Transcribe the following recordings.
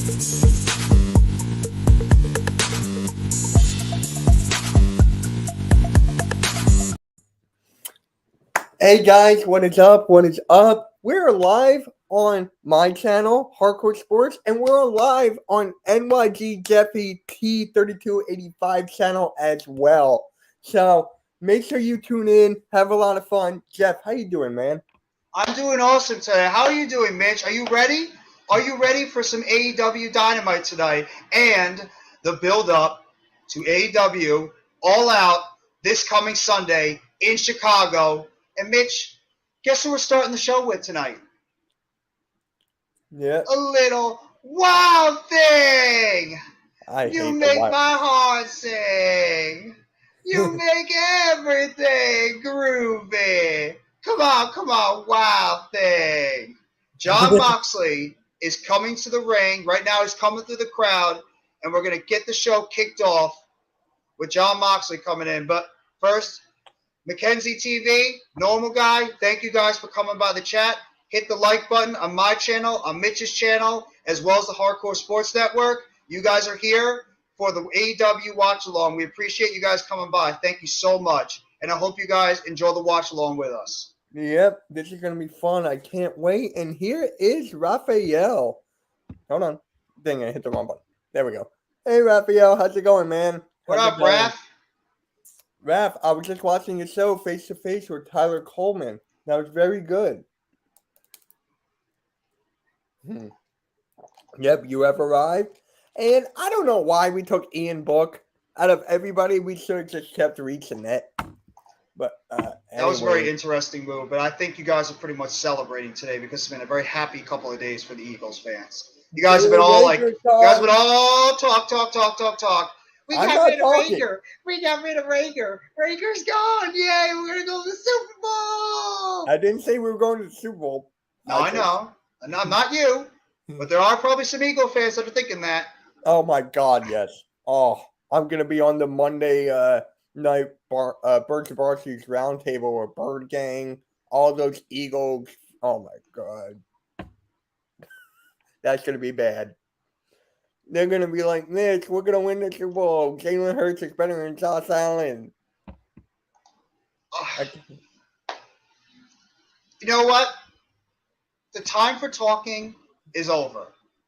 Hey guys, what is up? What is up? We're live on my channel, Hardcore Sports, and we're live on NYG Jeffy T3285 channel as well. So make sure you tune in, have a lot of fun. Jeff, how you doing, man? I'm doing awesome today. How are you doing, Mitch? Are you ready? Are you ready for some AEW Dynamite tonight and the build-up to AEW All Out this coming Sunday in Chicago? And Mitch, guess who we're starting the show with tonight? Yeah. A little Wild Thing. You hate make my heart sing. You make everything groovy. Come on, Wild Thing. Jon Moxley is coming to the ring. Right now he's coming through the crowd, and we're going to get the show kicked off with Jon Moxley coming in. But first, Mackenzie TV, normal guy, thank you guys for coming by the chat. Hit the like button on my channel, on Mitch's channel, as well as the Hardcore Sports Network. You guys are here for the AEW watch along. We appreciate you guys coming by. Thank you so much. And I hope you guys enjoy the watch along with us. Yep, this is going to be fun. I can't wait. And here is Raphael. Hold on. Dang, I hit the wrong button. There we go. Hey, Raphael. How's it going, man? What up, Raph? Raph, I was just watching a show Face to Face with Tyler Coleman. That was very good. Yep, you have arrived. And I don't know why we took Ian Book. Out of everybody, we should have just kept Reach and Net. But that was a very interesting move. But I think you guys are pretty much celebrating today because it's been a very happy couple of days for the Eagles fans. You guys have been all like, you guys have been all talk. We got rid of Rager. We got rid of Rager. Rager's gone. Yay, we're going to go to the Super Bowl. I didn't say we were going to the Super Bowl. No, I know. I'm not you. But there are probably some Eagle fans that are thinking that. Oh, my God, yes. Oh, I'm going to be on the Monday night Birds of Varsity Roundtable with Bird Gang, all those Eagles. Oh, my God. That's going to be bad. They're going to be like, Mitch, we're going to win the Super Bowl. Jalen Hurts is better than Josh Allen. You know what? The time for talking is over.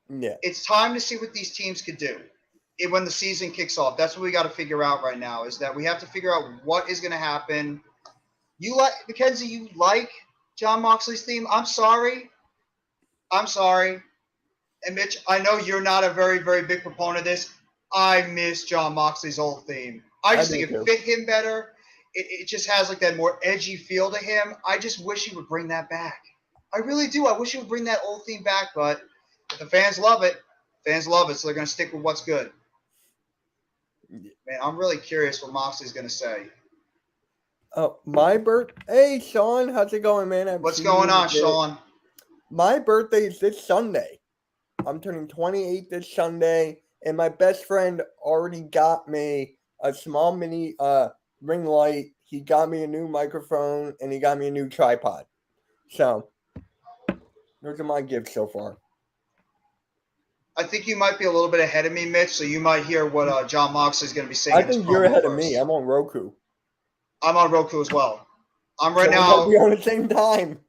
Yeah. It's time to see what these teams could do when the season kicks off. That's what we got to figure out right now, is that we have to figure out what is going to happen. Mackenzie, you like Jon Moxley's theme? I'm sorry. And Mitch, I know you're not a very, very big proponent of this. I miss Jon Moxley's old theme. I just think it fit him better. It just has like that more edgy feel to him. I just wish he would bring that back. I really do. I wish he would bring that old theme back, but if the fans love it, so they're going to stick with what's good. Man, I'm really curious what Moxley's going to say. Oh, Hey, Sean, how's it going, man? What's going on, Sean? My birthday is this Sunday. I'm turning 28 this Sunday, and my best friend already got me a small mini ring light. He got me a new microphone, and he got me a new tripod. So, those are my gifts so far. I think you might be a little bit ahead of me, Mitch, so you might hear what Jon Moxley's going to be saying. I think you're ahead of me. I'm on Roku. I'm on Roku as well. I'm right now. We're on the same time.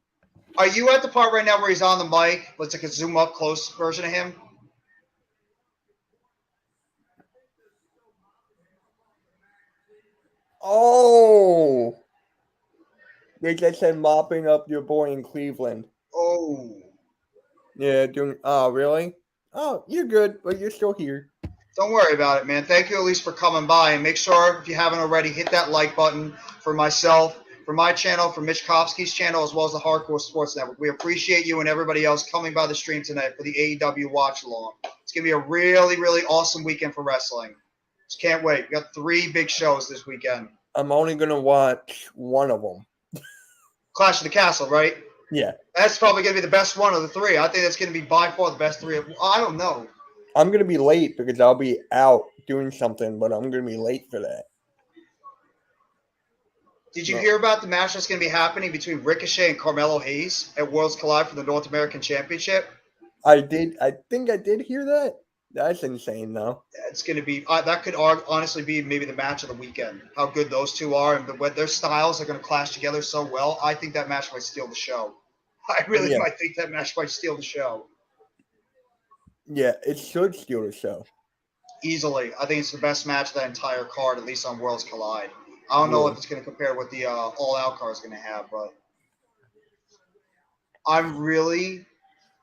Are you at the part right now where he's on the mic? Let's take a zoom up close version of him. Oh. They just said mopping up your boy in Cleveland. Oh. Yeah, oh, really? Oh, you're good, but you're still here. Don't worry about it, man. Thank you at least for coming by. And make sure, if you haven't already, hit that like button for myself, for my channel, for Mitch Kofsky's channel, as well as the Hardcore Sports Network. We appreciate you and everybody else coming by the stream tonight for the AEW watch along. It's going to be a really, really awesome weekend for wrestling. Just can't wait. We got 3 big shows this weekend. I'm only going to watch one of them. Clash of the Castle, right? Yeah. That's probably going to be the best one of the 3. I think that's going to be by far the best 3. I don't know. I'm going to be late because I'll be out doing something, but I'm going to be late for that. Did you hear about the match that's going to be happening between Ricochet and Carmelo Hayes at Worlds Collide for the North American Championship? I did. I think I did hear that. That's insane, though. It's going to be that could honestly be maybe the match of the weekend. How good those two are, and what their styles are going to clash together so well. I think that match might steal the show. I really Yeah, might think that match might steal the show yeah. It should steal the show. easily. I think it's the best match of that entire card, at least on Worlds Collide. I don't know Yeah, if it's going to compare what the All Out card is going to have, but I'm really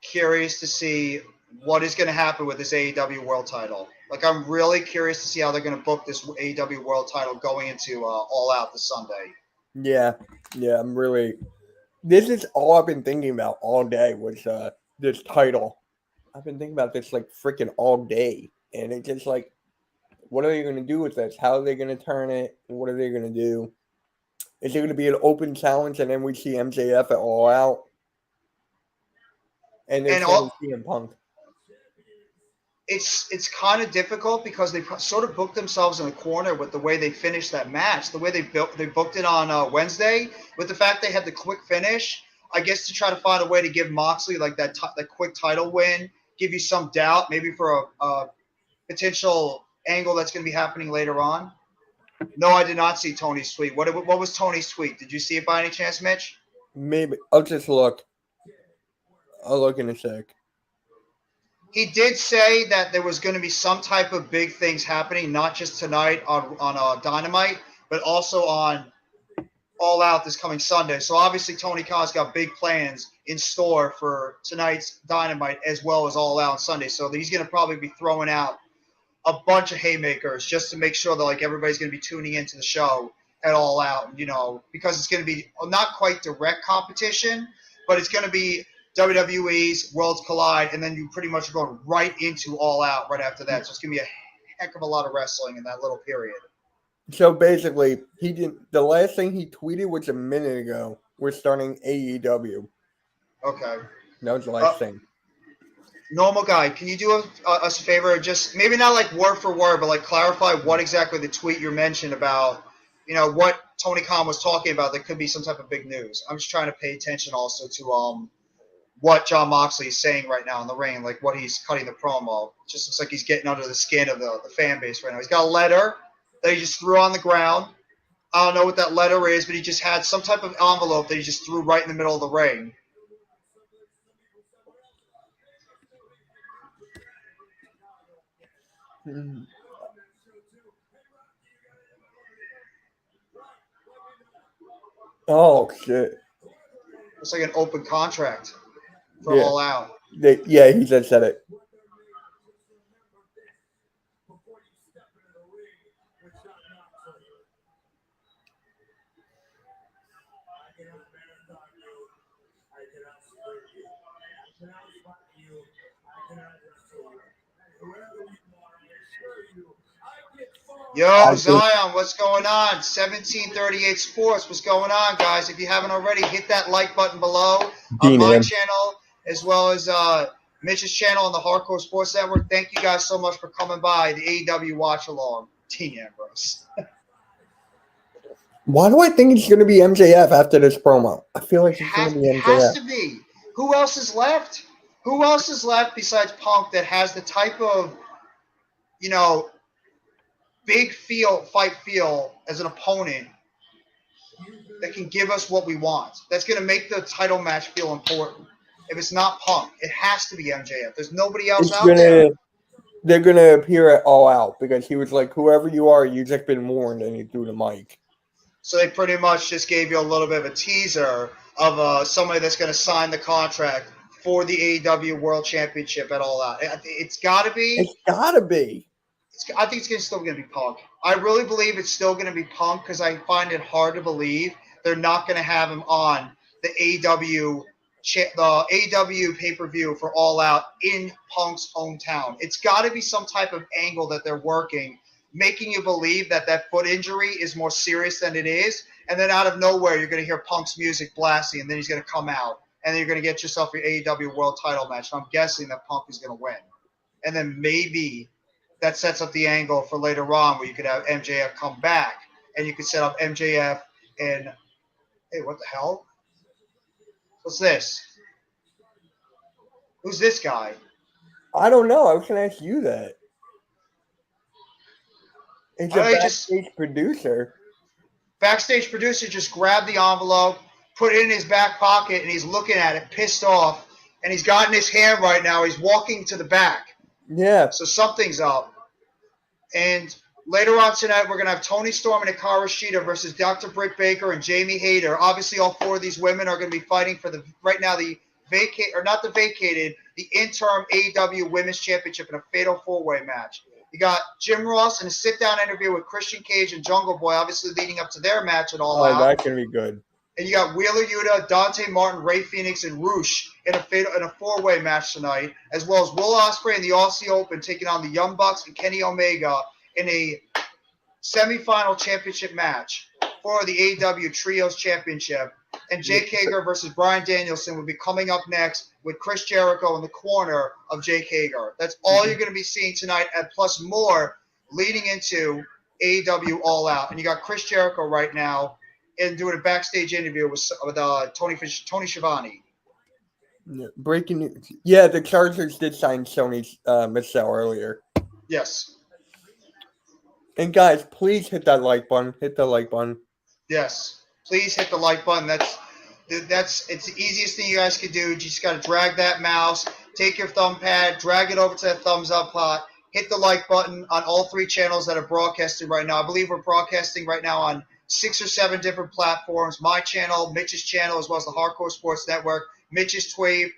curious to see what is going to happen with this AEW World Title. Like, I'm really curious to see how they're going to book this AEW World Title going into All Out this Sunday. yeah, yeah. I'm really. This is all I've been thinking about all day was this title. I've been thinking about this like freaking all day, and it's just like, what are they going to do with this? How are they going to turn it? What are they going to do? Is it going to be an open challenge, and then we see MJF at All Out, and they're And saying all, CM Punk? it's kind of difficult because they sort of booked themselves in a corner with the way they finished that match, the way they booked it on Wednesday, with the fact they had the quick finish. I guess to try to find a way to give Moxley like that quick title win, give you some doubt maybe for a potential angle that's going to be happening later on. No, I did not see Tony's tweet. What was Tony's tweet? Did you see it by any chance, Mitch? Maybe I'll just look. I'll look in a sec. He did say that there was going to be some type of big things happening, not just tonight on Dynamite, but also on All Out this coming Sunday. So obviously Tony Khan's got big plans in store for tonight's Dynamite as well as All Out on Sunday. So he's going to probably be throwing out a bunch of haymakers just to make sure that like everybody's going to be tuning into the show at All Out, because it's going to be not quite direct competition, but it's going to be WWE's Worlds Collide, and then you pretty much are going right into All Out right after that. So it's going to be a heck of a lot of wrestling in that little period. So basically, he didn't. The last thing he tweeted was a minute ago. We're starting AEW. Okay. That was the Uh, last thing. Normal guy, can you do us a favor? Just maybe not like word for word, but like clarify what exactly the tweet you mentioned about, what Tony Khan was talking about. That could be some type of big news. I'm just trying to pay attention also to what John Moxley is saying right now in the ring, like what he's cutting the promo. It just looks like he's getting under the skin of the fan base right now. He's got a letter that he just threw on the ground. I don't know what that letter is, but he just had some type of envelope that he just threw right in the middle of the ring. Mhm. Oh shit! It's like an open contract for Yeah, All Out. yeah. He just said it. Yo, I think Zion, what's going on? 1738 Sports, what's going on, guys? If you haven't already, hit that like button below on Dean my him. channel as well as Mitch's channel on the Hardcore Sports Network. Thank you guys so much for coming by the AEW Watch Along. Dean Ambrose. Why do I think it's going to be MJF after this promo? I feel like it's going to be It has MJF. to be. Who else is left? Who else is left besides Punk that has the type of, you know, big fight feel as an opponent that can give us what we want? That's going to make the title match feel important. If it's not Punk, it has to be MJF. There's nobody else It's out there. gonna. They're gonna appear at All Out because he was like, "Whoever you are, you just been warned," and he threw the mic. So they pretty much just gave you a little bit of a teaser of somebody that's going to sign the contract for the AEW World Championship at All Out. It's got to be. It's gotta be. I think it's still going to be Punk. I really believe it's still going to be Punk because I find it hard to believe they're not going to have him on the AEW pay-per-view for All Out in Punk's hometown. It's got to be some type of angle that they're working, making you believe that that foot injury is more serious than it is, and then out of nowhere you're going to hear Punk's music blasting, and then he's going to come out, and then you're going to get yourself your AEW World Title match. And I'm guessing that Punk is going to win, and then maybe that sets up the angle for later on where you could have MJF come back, and you could set up MJF and hey, what the hell? What's this? Who's this guy? I don't know. I was going to ask you that. He's I a know he just backstage producer. backstage producer just grabbed the envelope, put it in his back pocket, and he's looking at it, pissed off. And he's got in his hand right now. He's walking to the back, Yeah. so something's up. And later on tonight, we're going to have Tony Storm and Hikaru Shida versus Dr. Britt Baker and Jamie Hayter. Obviously, all four of these women are going to be fighting for the the interim AEW Women's Championship in a fatal four-way match. You got Jim Ross in a sit-down interview with Christian Cage and Jungle Boy, obviously leading up to their match at All Oh, Out. that's going to be good. And you got Wheeler Yuta, Dante Martin, Ray Phoenix, and Roosh in a four-way match tonight, as well as Will Ospreay in the Aussie Open taking on the Young Bucks and Kenny Omega in a semifinal championship match for the AEW Trios Championship. And Jake Hager versus Bryan Danielson will be coming up next with Chris Jericho in the corner of Jake Hager. That's all you're going to be seeing tonight, and plus more leading into AEW All Out. And you got Chris Jericho right now and doing a backstage interview with Tony Schiavone. Yeah, breaking news. Yeah, the Chargers did sign Sony Michelle earlier. Yes. And guys, please hit that like button. Hit the like button. Yes. Please hit the like button. It's the easiest thing you guys can do. You just got to drag that mouse, take your thumb pad, drag it over to that thumbs up pot, hit the like button on all three channels that are broadcasting right now. I believe we're broadcasting right now on 6 or 7 different platforms. My channel, Mitch's channel, as well as the Hardcore Sports Network, Mitch's Twitch,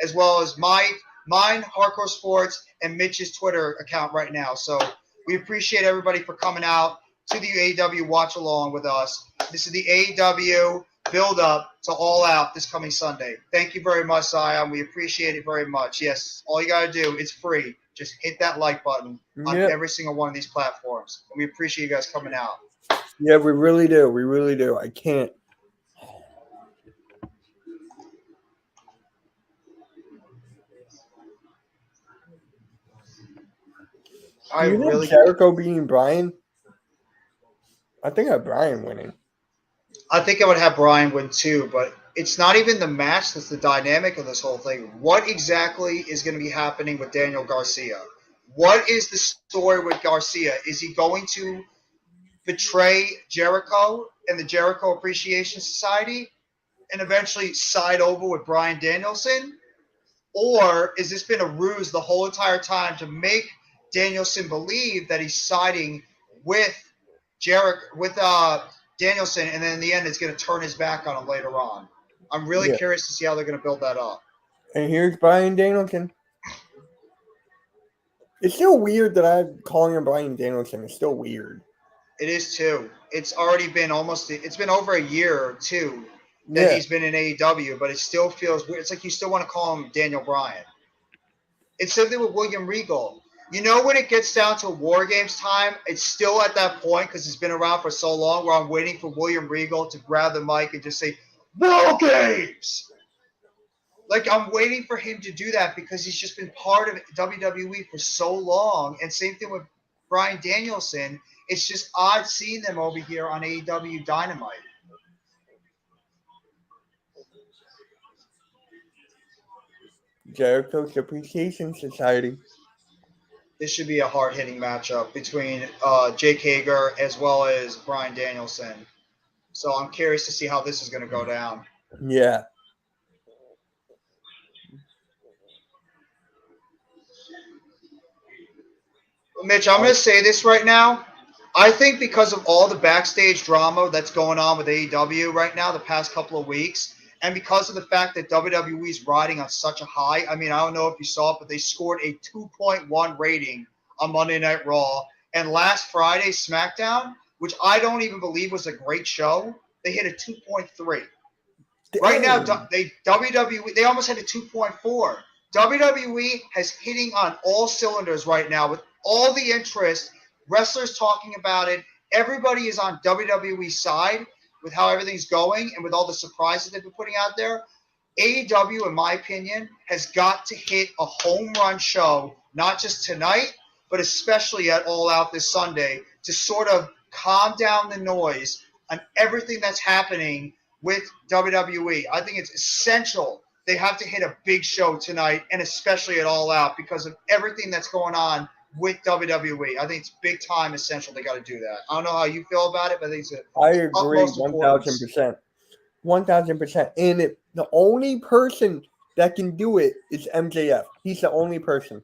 as well as mine, Hardcore Sports, and Mitch's Twitter account right now. So we appreciate everybody for coming out to the AEW watch along with us. This is the AEW build up to All Out this coming Sunday. Thank you very much, Zion. We appreciate it very much. Yes, all you got to do, it's free. Just hit that like button on every single one of these platforms. And we appreciate you guys coming out. Yeah, we really do. We really do. I can't. Do you know Jericho beating Bryan? I think I have Bryan winning. I think I would have Bryan win too, but it's not even the match that's the dynamic of this whole thing. What exactly is going to be happening with Daniel Garcia? What is the story with Garcia? Is he going to betray Jericho and the Jericho Appreciation Society and eventually side over with Bryan Danielson? Or has this been a ruse the whole entire time to make Danielson believe that he's siding with Danielson, and then in the end, it's going to turn his back on him later on? I'm really curious to see how they're going to build that up. And here's Bryan Danielson. It's still weird that I'm calling him Bryan Danielson. It's still weird. It is too. It's already been it's been over a year or two that he's been in AEW, but it still feels weird. It's like you still want to call him Daniel Bryan. It's something with William Regal. You know, when it gets down to War Games time, it's still at that point because it's been around for so long where I'm waiting for William Regal to grab the mic and just say, War Games! Like, I'm waiting for him to do that because he's just been part of WWE for so long. And same thing with Bryan Danielson. It's just odd seeing them over here on AEW Dynamite. Jericho's Appreciation Society. This should be a hard-hitting matchup between Jake Hager as well as Bryan Danielson. So I'm curious to see how this is going to go down. Yeah. Mitch, I'm going to say this right now. I think because of all the backstage drama that's going on with AEW right now the past couple of weeks, and because of the fact that WWE is riding on such a high, I mean, I don't know if you saw it, but they scored a 2.1 rating on Monday Night Raw. And last Friday, SmackDown, which I don't even believe was a great show, they hit a 2.3. Right now, WWE, they almost hit a 2.4. WWE has hitting on all cylinders right now with all the interest, wrestlers talking about it. Everybody is on WWE's side with how everything's going and with all the surprises they've been putting out there. AEW, in my opinion, has got to hit a home run show, not just tonight, but especially at All Out this Sunday, to sort of calm down the noise on everything that's happening with WWE. I think it's essential they have to hit a big show tonight, and especially at All Out because of everything that's going on with WWE. I think it's big time essential. They got to do that. I don't know how you feel about it, but I think it's I the agree utmost importance. 1,000%. 1,000%. And the only person that can do it is MJF. He's the only person.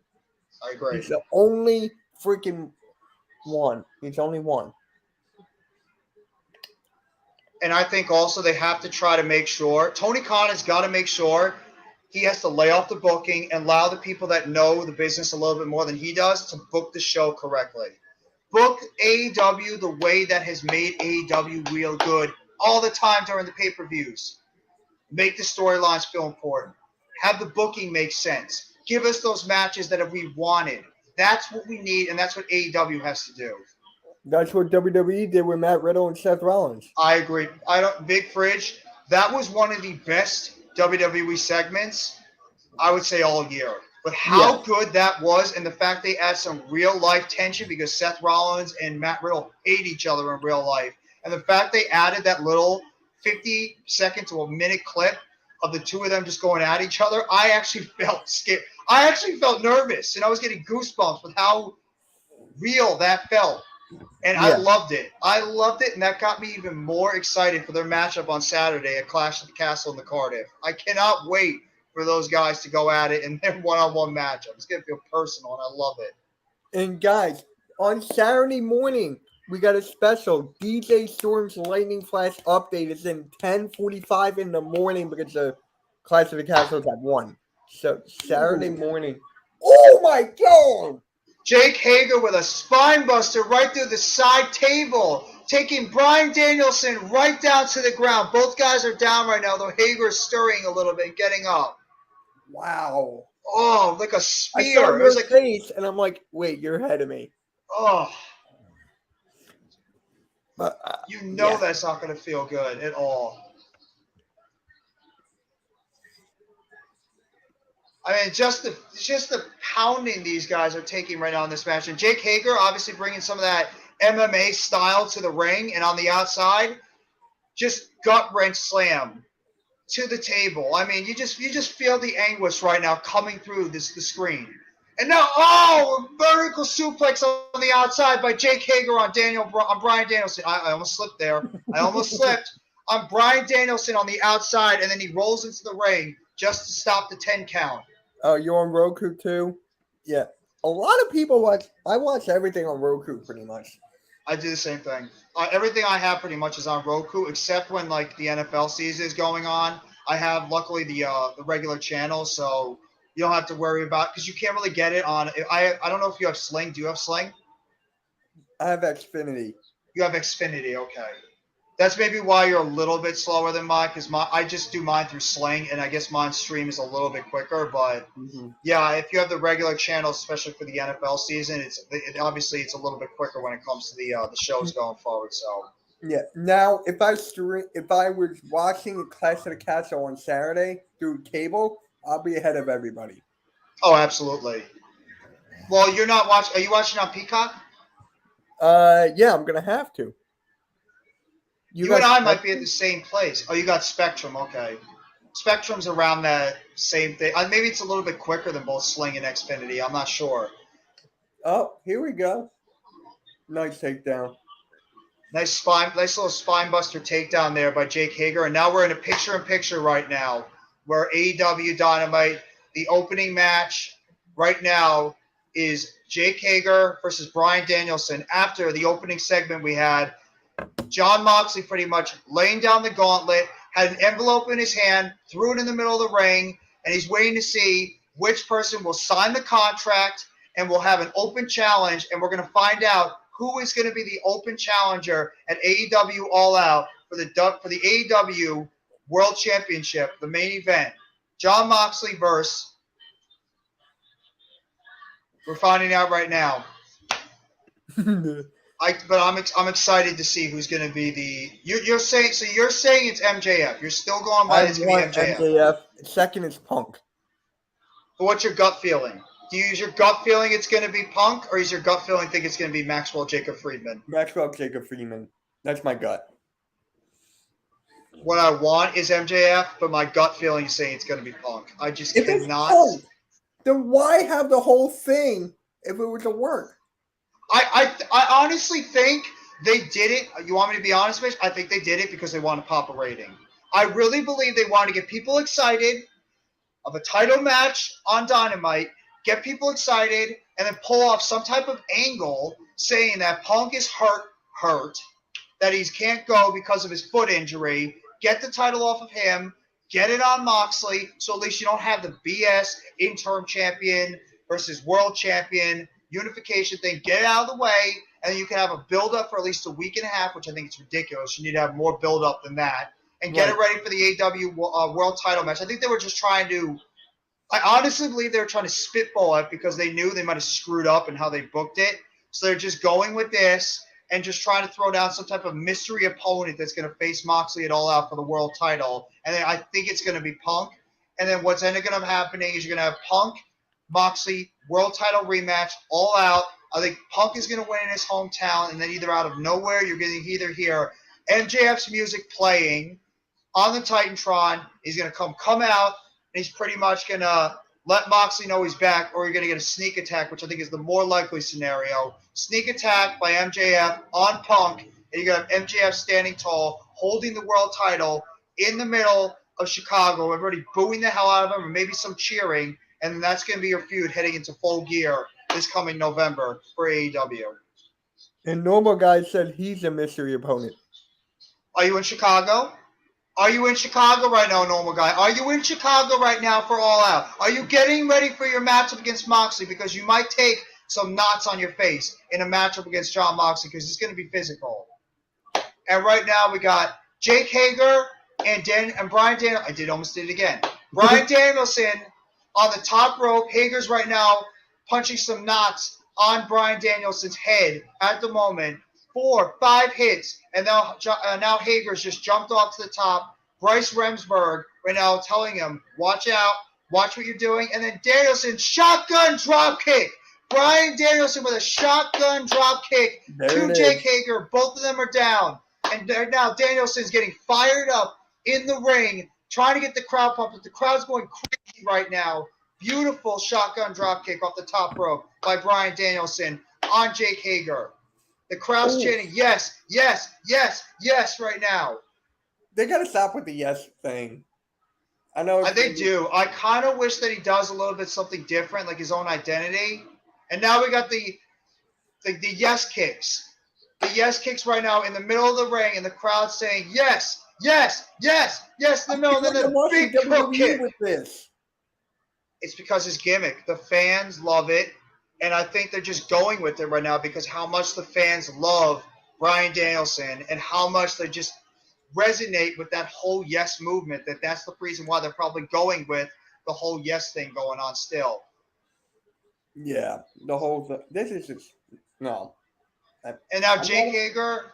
I agree. He's the only freaking one. He's only one. And I think also they have to try to make sure Tony Khan has got to make sure he has to lay off the booking and allow the people that know the business a little bit more than he does to book the show correctly. Book AEW the way that has made AEW real good all the time during the pay-per-views. Make the storylines feel important. Have the booking make sense. Give us those matches that we wanted. That's what we need, and that's what AEW has to do. That's what WWE did with Matt Riddle and Seth Rollins. I agree. Big Fridge. That was one of the best WWE segments, I would say, all year. But how good that was, and the fact they add some real life tension because Seth Rollins and Matt Riddle hate each other in real life, and the fact they added that little 50-second to a minute clip of the two of them just going at each other, I actually felt scared. I actually felt nervous, and I was getting goosebumps with how real that felt. And I loved it. I loved it, and that got me even more excited for their matchup on Saturday at Clash at the Castle in the Cardiff. I cannot wait for those guys to go at it in their one-on-one matchup. It's going to feel personal, and I love it. And guys, on Saturday morning, we got a special DJ Storm's Lightning Flash update. It's in 10:45 in the morning because the Clash of the Castle is at 1. So Saturday morning. Oh my God! Jake Hager with a spine buster right through the side table, taking Bryan Danielson right down to the ground. Both guys are down right now, though Hager is stirring a little bit, getting up. Wow. Oh, like a spear. I saw your face, and I'm like, wait, you're ahead of me. Oh. But, you know that's not going to feel good at all. I mean, just the pounding these guys are taking right now in this match. And Jake Hager obviously bringing some of that MMA style to the ring, and on the outside, just gut wrench slam to the table. I mean, you just feel the anguish right now coming through the screen. And now, vertical suplex on the outside by Jake Hager on Bryan Danielson. I almost slipped there. I almost slipped on Bryan Danielson on the outside, and then he rolls into the ring just to stop the 10 count. Oh, you're on Roku too? Yeah. A lot of people watch. I watch everything on Roku pretty much. I do the same thing. Everything I have pretty much is on Roku, except when like the NFL season is going on. I have luckily the regular channel, so you don't have to worry about because you can't really get it on. I don't know if you have Sling. Do you have Sling? I have Xfinity. You have Xfinity, okay. That's maybe why you're a little bit slower than mine, because I just do mine through Sling, and I guess mine's stream is a little bit quicker. But yeah, if you have the regular channel, especially for the NFL season, obviously it's a little bit quicker when it comes to the shows going forward. So yeah. Now, if I was watching Clash of the Castle on Saturday through cable, I'll be ahead of everybody. Oh, absolutely. Well, you're not watching. Are you watching on Peacock? Yeah, I'm gonna have to. You and I might be at the same place. Oh, you got Spectrum. Okay. Spectrum's around that same thing. Maybe it's a little bit quicker than both Sling and Xfinity. I'm not sure. Oh, here we go. Nice takedown. Nice little spine buster takedown there by Jake Hager. And now we're in a picture-in-picture right now where AEW Dynamite, the opening match right now is Jake Hager versus Bryan Danielson. After the opening segment we had Jon Moxley pretty much laying down the gauntlet, had an envelope in his hand, threw it in the middle of the ring, and he's waiting to see which person will sign the contract, and we'll have an open challenge, and we're going to find out who is going to be the open challenger at AEW All Out for the AEW World Championship, the main event. Jon Moxley versus. We're finding out right now. But I'm excited to see who's going to be the. You're saying it's MJF. You're still going by it's going to be MJF. Second is Punk. But what's your gut feeling? Do you use your gut feeling it's going to be Punk, or is your gut feeling think it's going to be Maxwell Jacob Friedman? Maxwell Jacob Friedman. That's my gut. What I want is MJF, but my gut feeling is saying it's going to be Punk. I just If it's cannot. Punk, then why have the whole thing if it was to work? I honestly think they did it. You want me to be honest, Mitch? I think they did it because they want to pop a rating. I really believe they want to get people excited of a title match on Dynamite, get people excited, and then pull off some type of angle saying that Punk is hurt, that he can't go because of his foot injury, get the title off of him, get it on Moxley, so at least you don't have the BS interim champion versus world champion unification thing. Get it out of the way, and you can have a build-up for at least a week and a half, which I think is ridiculous. You need to have more build-up than that. And get it ready for the AEW world title match. I think they were just trying to – I honestly believe they were trying to spitball it because they knew they might have screwed up in how they booked it. So they're just going with this and just trying to throw down some type of mystery opponent that's going to face Moxley at All Out for the world title. And then I think it's going to be Punk. And then what's ended up happening is you're going to have Punk, Moxley, world title rematch, All Out. I think Punk is going to win in his hometown. And then either out of nowhere, you're going to either hear MJF's music playing on the Titantron. He's going to come out, and he's pretty much going to let Moxley know he's back, or you're going to get a sneak attack, which I think is the more likely scenario. Sneak attack by MJF on Punk, and you're going to have MJF standing tall, holding the world title in the middle of Chicago, everybody booing the hell out of him, or maybe some cheering, and then that's going to be your feud heading into full gear this coming November for AEW. And Normal Guy said he's a mystery opponent. Are you in Chicago? Are you in Chicago right now, Normal Guy? Are you in Chicago right now for All Out? Are you getting ready for your matchup against Moxley? Because you might take some knots on your face in a matchup against Jon Moxley because it's going to be physical. And right now we got Jake Hager and Bryan Danielson. I almost did it again. Bryan Danielson on the top rope. Hager's right now punching some knots on Bryan Danielson's head at the moment. 4, 5 hits, and now Hager's just jumped off to the top. Bryce Remsburg right now telling him, watch out, watch what you're doing. And then Danielson, shotgun drop kick. Bryan Danielson with a shotgun drop kick to Jake Hager. Both of them are down. And now Danielson's getting fired up in the ring, trying to get the crowd pumped. But the crowd's going crazy right now. Beautiful shotgun drop kick off the top rope by Bryan Danielson on Jake Hager. The crowd's chanting, yes, yes, yes, yes right now. They got to stop with the yes thing. I know. They do. I kind of wish that he does a little bit something different, like his own identity. And now we got the yes kicks. The yes kicks right now in the middle of the ring, and the crowd saying, yes, yes, yes, yes, in the middle. And then the big hook kick. With this. It's because his gimmick. The fans love it. And I think they're just going with it right now because how much the fans love Bryan Danielson and how much they just resonate with that whole yes movement. That's the reason why they're probably going with the whole yes thing going on still. Yeah, the whole thing. This is just, no. And now Jake Hager,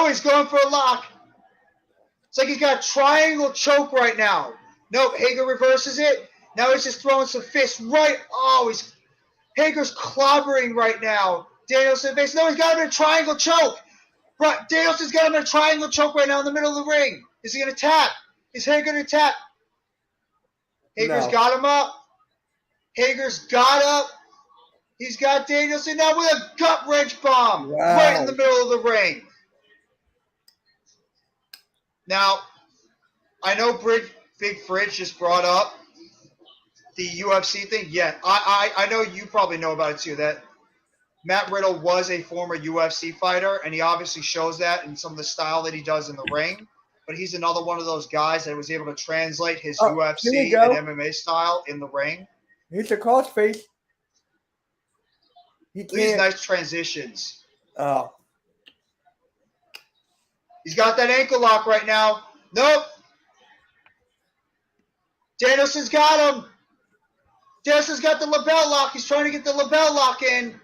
he's going for a lock. It's like he's got a triangle choke right now. Nope, Hager reverses it. Now he's just throwing some fists right. Hager's clobbering right now. Danielson face. No, he's got him in a triangle choke. Danielson's got him in a triangle choke right now in the middle of the ring. Is he going to tap? Is Hager going to tap? Hager's got him up. Hager's got up. He's got Danielson now with a gut wrench bomb right in the middle of the ring. Now, I know Big Fridge just brought up the UFC thing. Yeah, I know you probably know about it too, that Matt Riddle was a former UFC fighter, and he obviously shows that in some of the style that he does in the ring. But he's another one of those guys that was able to translate his UFC and MMA style in the ring. He's a crossface. These nice transitions. Oh. He's got that ankle lock right now. Nope. Danielson's got him. Danielson's got the label lock. He's trying to get the label lock in.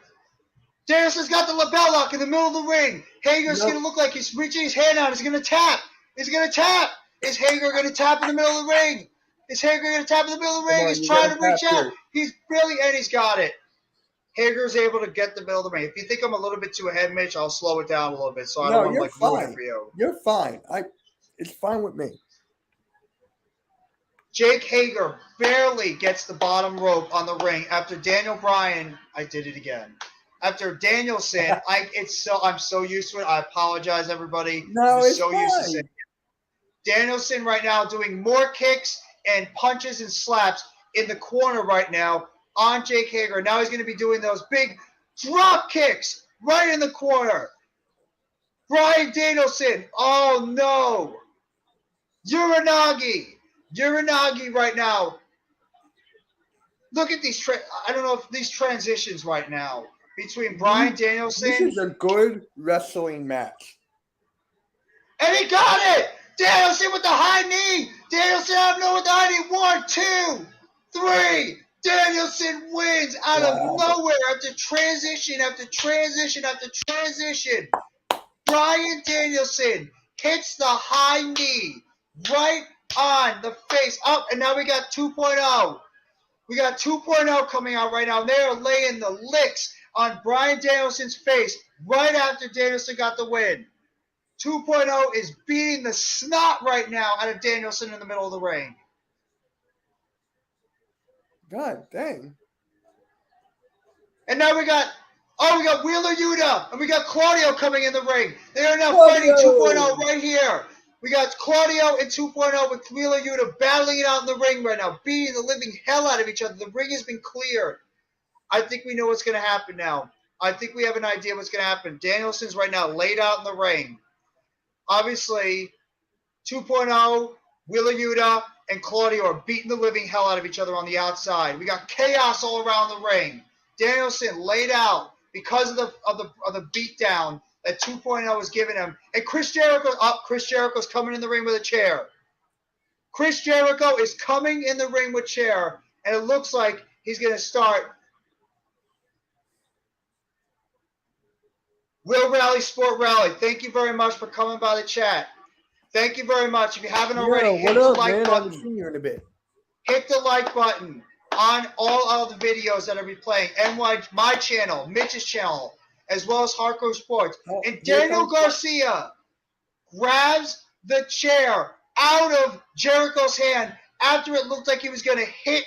Danielson's got the label lock in the middle of the ring. Hager's going to look like he's reaching his hand out. He's going to tap. He's going to tap. Is Hager going to tap in the middle of the ring? Is Hager going to tap in the middle of the ring? He's trying to reach out. He's really, and he's got it. Hager's able to get the middle of the ring. If you think I'm a little bit too ahead, Mitch, I'll slow it down a little bit so I don't want to ruin it for you. You're fine. It's fine with me. Jake Hager barely gets the bottom rope on the ring after Daniel Bryan. I did it again. After Danielson, I'm so used to it. I apologize, everybody. No, I'm it's so used to saying fine. Danielson right now doing more kicks and punches and slaps in the corner right now on Jake Hager. Now he's going to be doing those big drop kicks right in the corner. Bryan Danielson, oh no. Uranagi right now. Look at these. I don't know if these transitions right now between Bryan This Danielson is a good wrestling match. and he got it. Danielson with the high knee. Danielson out of nowhere with the high knee. 1, 2, 3. Danielson wins out of nowhere after transition after transition after transition. Bryan Danielson hits the high knee right on the face. Up, and now we got 2.0. We got 2.0 coming out right now. They are laying the licks on Bryan Danielson's face right after Danielson got the win. 2.0 is beating the snot right now out of Danielson in the middle of the ring. God dang. And now we got Wheeler Yuta and we got Claudio coming in the ring. They are now Claudio! fighting 2.0 right here. We got Claudio and 2.0 with Wheeler Yuta battling it out in the ring right now, beating the living hell out of each other. The ring has been cleared. I think we know what's going to happen now. I think we have an idea what's going to happen. Danielson's right now laid out in the ring. Obviously, 2.0, Wheeler Yuta, and Claudio are beating the living hell out of each other on the outside. We got chaos all around the ring. Danielson laid out because of the beatdown that 2.0 is giving him. And Chris Jericho's coming in the ring with a chair. Chris Jericho is coming in the ring with chair, and it looks like he's going to start Will Rally Sport Rally. Thank you very much for coming by the chat. Thank you very much. If you haven't already, hit the like button. I haven't seen you in a bit. Hit the like button on all of the videos that I'll be playing. My channel, Mitch's channel, as well as Hardcore Sports. And Daniel Garcia grabs the chair out of Jericho's hand after it looked like he was going to hit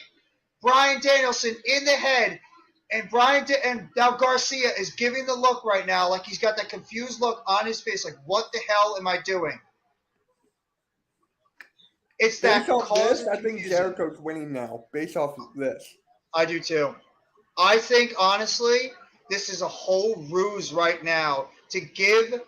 Bryan Danielson in the head. And now Garcia is giving the look right now, like he's got that confused look on his face, like, what the hell am I doing? It's that cause I think Jericho's winning now, based off of this. I do too. I think, honestly, this is a whole ruse right now to give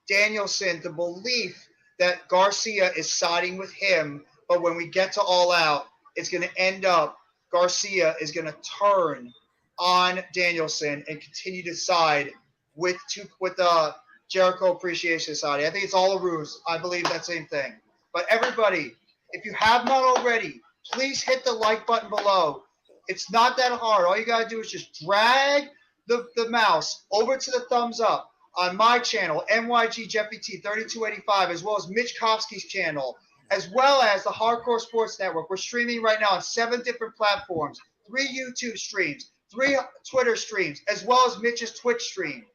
Danielson the belief that Garcia is siding with him, but when we get to All Out, it's going to end up Garcia is going to turn on Danielson and continue to side with the Jericho Appreciation Society. I think it's all a ruse. I believe that same thing. But everybody, if you have not already, please hit the like button below. It's not that hard. All you got to do is just drag the mouse over to the thumbs up on my channel, MYG Jeffy T 3285, as well as Mitch Kofsky's channel, as well as the Hardcore Sports Network. We're streaming right now on 7 different platforms, 3 YouTube streams, 3 Twitter streams, as well as Mitch's Twitch stream.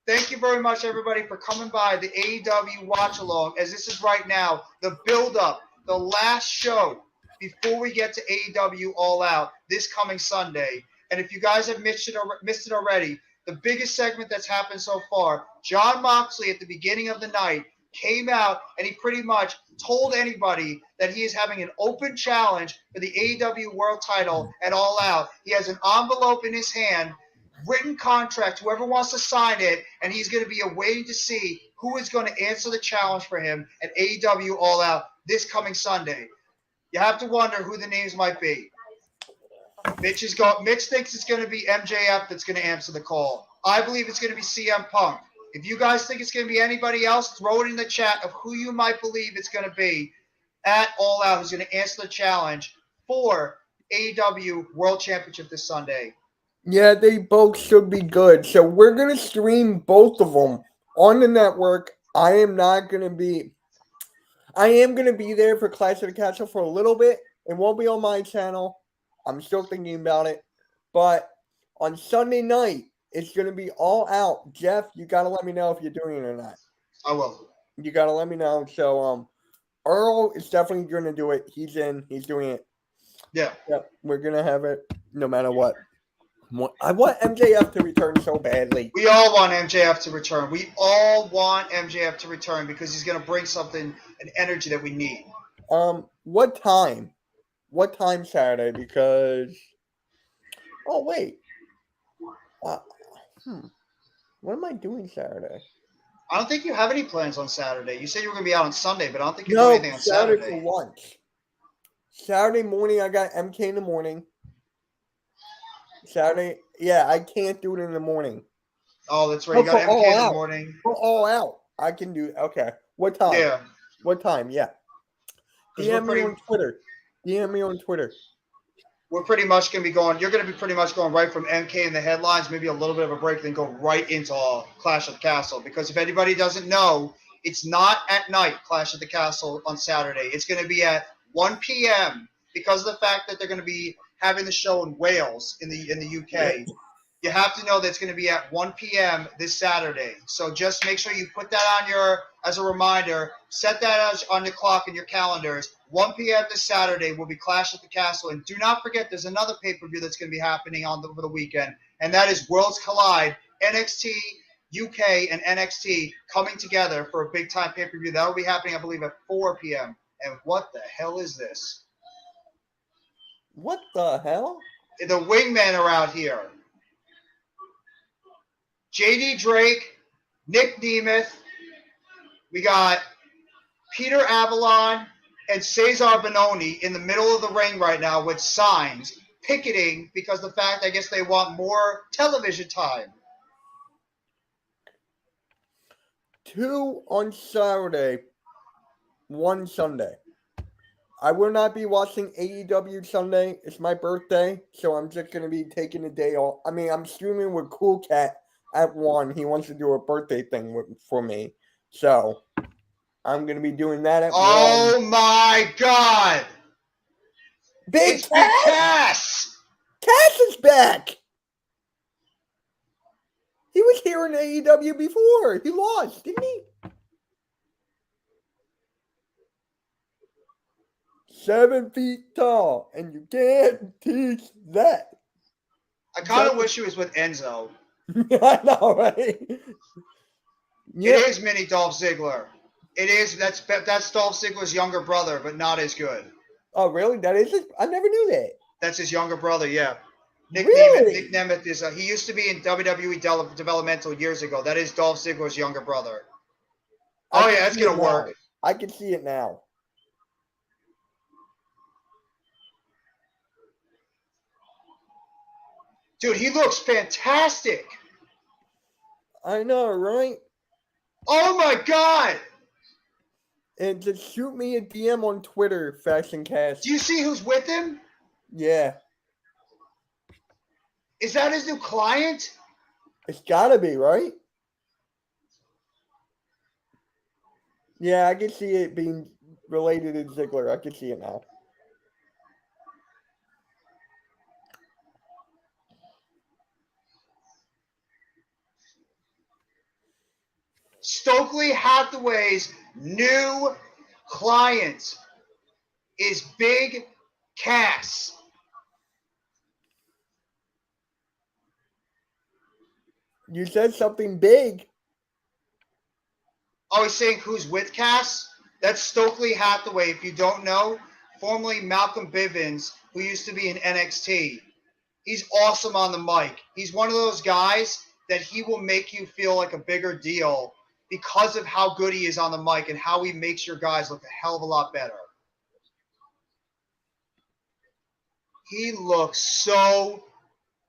Thank you very much, everybody, for coming by the AEW Watch Along, as this is right now the build-up, the last show before we get to AEW All Out this coming Sunday. And if you guys have missed it already, the biggest segment that's happened so far, Jon Moxley at the beginning of the night came out and he pretty much told anybody that he is having an open challenge for the AEW World Title at All Out. He has an envelope in his hand, written contract, whoever wants to sign it, and he's going to be waiting to see who is going to answer the challenge for him at AEW All Out this coming Sunday. You have to wonder who the names might be. Mitch thinks it's going to be MJF that's going to answer the call. I believe it's going to be CM Punk. If you guys think it's going to be anybody else, throw it in the chat of who you might believe it's going to be at All Out who's going to answer the challenge for AEW World Championship this Sunday. Yeah, they both should be good. So we're going to stream both of them on the network. I am going to be there for Clash of the Castle for a little bit. It won't be on my channel. I'm still thinking about it. But on Sunday night, it's going to be All Out. Jeff, you got to let me know if you're doing it or not. I will. You got to let me know. So, Earl is definitely going to do it. He's in. He's doing it. Yeah. Yep, we're going to have it no matter what. I want MJF to return so badly. We all want MJF to return. We all want MJF to return because he's going to bring something, an energy that we need. What time? What time Saturday? Because wait. What am I doing Saturday? I don't think you have any plans on Saturday. You said you were going to be out on Sunday, but I don't think you're doing anything on Saturday. For lunch. Saturday morning, I got MK in the morning. Saturday, yeah, I can't do it in the morning. Oh, that's right. You got MK in the morning. We're all out. I can do. Okay. What time? Yeah. What time? Yeah. DM me on Twitter. DM me on Twitter. We're pretty much going to be going. You're going to be pretty much going right from MK in the headlines, maybe a little bit of a break, then go right into Clash at the Castle. Because if anybody doesn't know, it's not at night Clash at the Castle on Saturday. It's going to be at 1 p.m. because of the fact that they're going to be having the show in Wales in the UK. Yeah. You have to know that it's going to be at 1 p.m. this Saturday. So just make sure you put that on as a reminder. Set that on the clock in your calendars. 1 p.m. this Saturday will be Clash at the Castle. And do not forget, there's another pay-per-view that's going to be happening over the weekend, and that is Worlds Collide, NXT UK and NXT coming together for a big-time pay-per-view. That will be happening, I believe, at 4 p.m. And what the hell is this? What the hell? The wingmen are out here. JD Drake, Nick Nemeth, we got Peter Avalon and Cesar Bononi in the middle of the ring right now with signs, picketing because the fact, I guess they want more television time. 2 on Saturday, 1 Sunday. I will not be watching AEW Sunday. It's my birthday, so I'm just going to be taking a day off. I mean, I'm streaming with Cool Cat at 1. He wants to do a birthday thing for me. So, I'm going to be doing that at 1. Oh my God! Big Cass! Cass is back! He was here in AEW before. He lost, didn't he? 7 feet tall, and you can't teach that. I kind of wish he was with Enzo. I know, right? Yep. It is mini Dolph Ziggler. It is. That's Dolph Ziggler's younger brother, but not as good. Oh, really? That is I never knew that. That's his younger brother, yeah. Nick Nemeth is. He used to be in WWE Developmental years ago. That is Dolph Ziggler's younger brother. Oh yeah, that's gonna work. I can see it now. Dude, he looks fantastic. I know, right? Oh my God! And just shoot me a DM on Twitter, Fashion Cast. Do you see who's with him? Yeah. Is that his new client? It's gotta be, right? Yeah, I can see it being related to Ziggler. I can see it now. Stokely Hathaway's new client is Big Cass. You said something big. Oh, he's saying who's with Cass? That's Stokely Hathaway, if you don't know, formerly Malcolm Bivens, who used to be in NXT. He's awesome on the mic. He's one of those guys that he will make you feel like a bigger deal because of how good he is on the mic and how he makes your guys look a hell of a lot better. He looks so...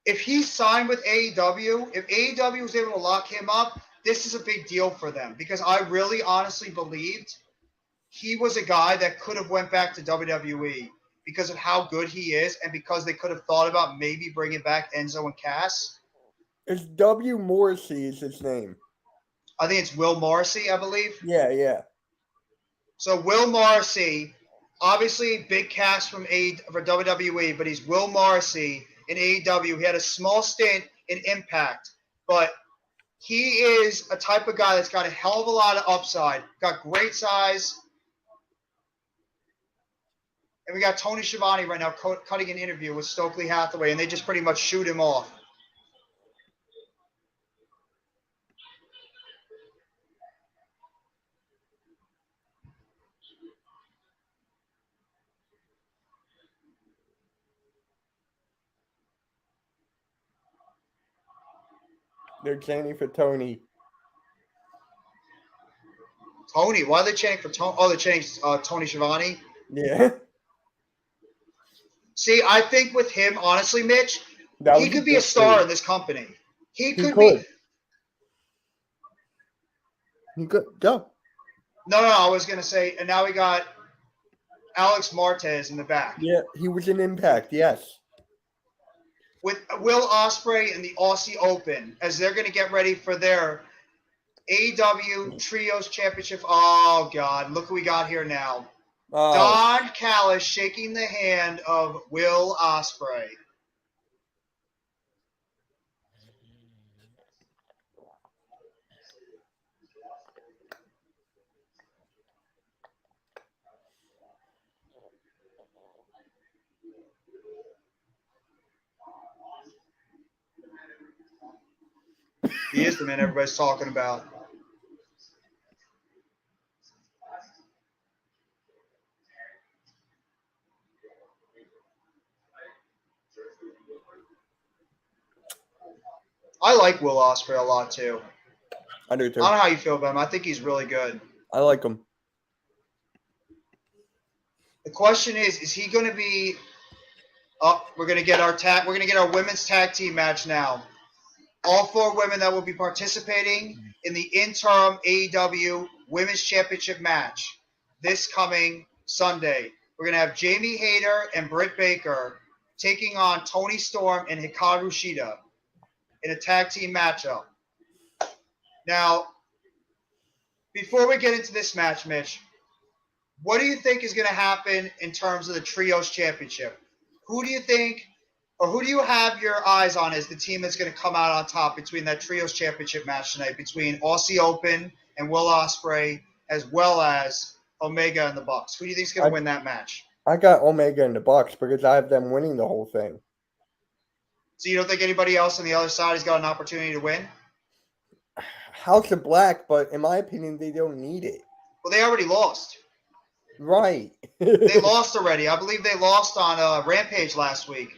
If he signed with AEW, if AEW was able to lock him up, this is a big deal for them because I really honestly believed he was a guy that could have went back to WWE because of how good he is and because they could have thought about maybe bringing back Enzo and Cass. It's W. Morrissey is his name. I think it's Will Morrissey, I believe. Yeah. So Will Morrissey, obviously big cast for WWE, but he's Will Morrissey in AEW. He had a small stint in Impact, but he is a type of guy that's got a hell of a lot of upside, got great size, And we got Tony Schiavone right now cutting an interview with Stokely Hathaway, and they just pretty much shoot him off. They're chanting for Tony. Tony? Why are they chanting for Tony? Oh, they're chanting Tony Schiavone? Yeah. See, I think with him, honestly, Mitch, That he was could be a good star move. in this company. He He could could. be. He could. Go. No, I was going to say, and now we got Alex Marquez in the back. Yeah, he was an Impact, yes. With Will Ospreay and the Aussie Open, as they're going to get ready for their AEW Trios Championship. Oh, God. Look who we got here now. Oh, Don Callis shaking the hand of Will Ospreay. He is the man everybody's talking about. I like Will Ospreay a lot, too. I do I too. don't know how you feel about him. I think he's really good. I like him. The question is he going to be we're going to get our women's tag team match now. All 4 women that will be participating in the interim AEW Women's Championship match this coming Sunday. We're going to have Jamie Hayter and Britt Baker taking on Toni Storm and Hikaru Shida in a tag team matchup. Now, before we get into this match, Mitch, what do you think is going to happen in terms of the Trios Championship? Who do you think, or who do you have your eyes on as the team that's going to come out on top between that Trios Championship match tonight between Aussie Open and Will Ospreay, as well as Omega and the Bucks? Who do you think is going to win that match? I got Omega in the Bucks because I have them winning the whole thing. So you don't think anybody else on the other side has got an opportunity to win? House of Black, but in my opinion, they don't need it. Well, they already lost. Right. They lost already. I believe they lost on Rampage last week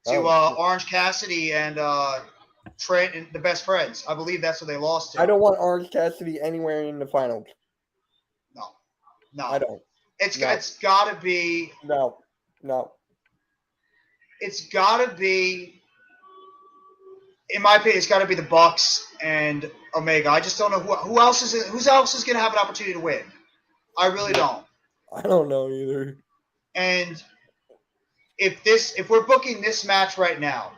to Orange Cassidy and Trent and the Best Friends. I believe that's what they lost to. I don't want Orange Cassidy anywhere in the finals. No. I don't. It's got to be. No. It's got to be. In my opinion, it's got to be the Bucks and Omega. I just don't know who else is going to have an opportunity to win. I really don't. I don't know either. And if we're booking this match right now,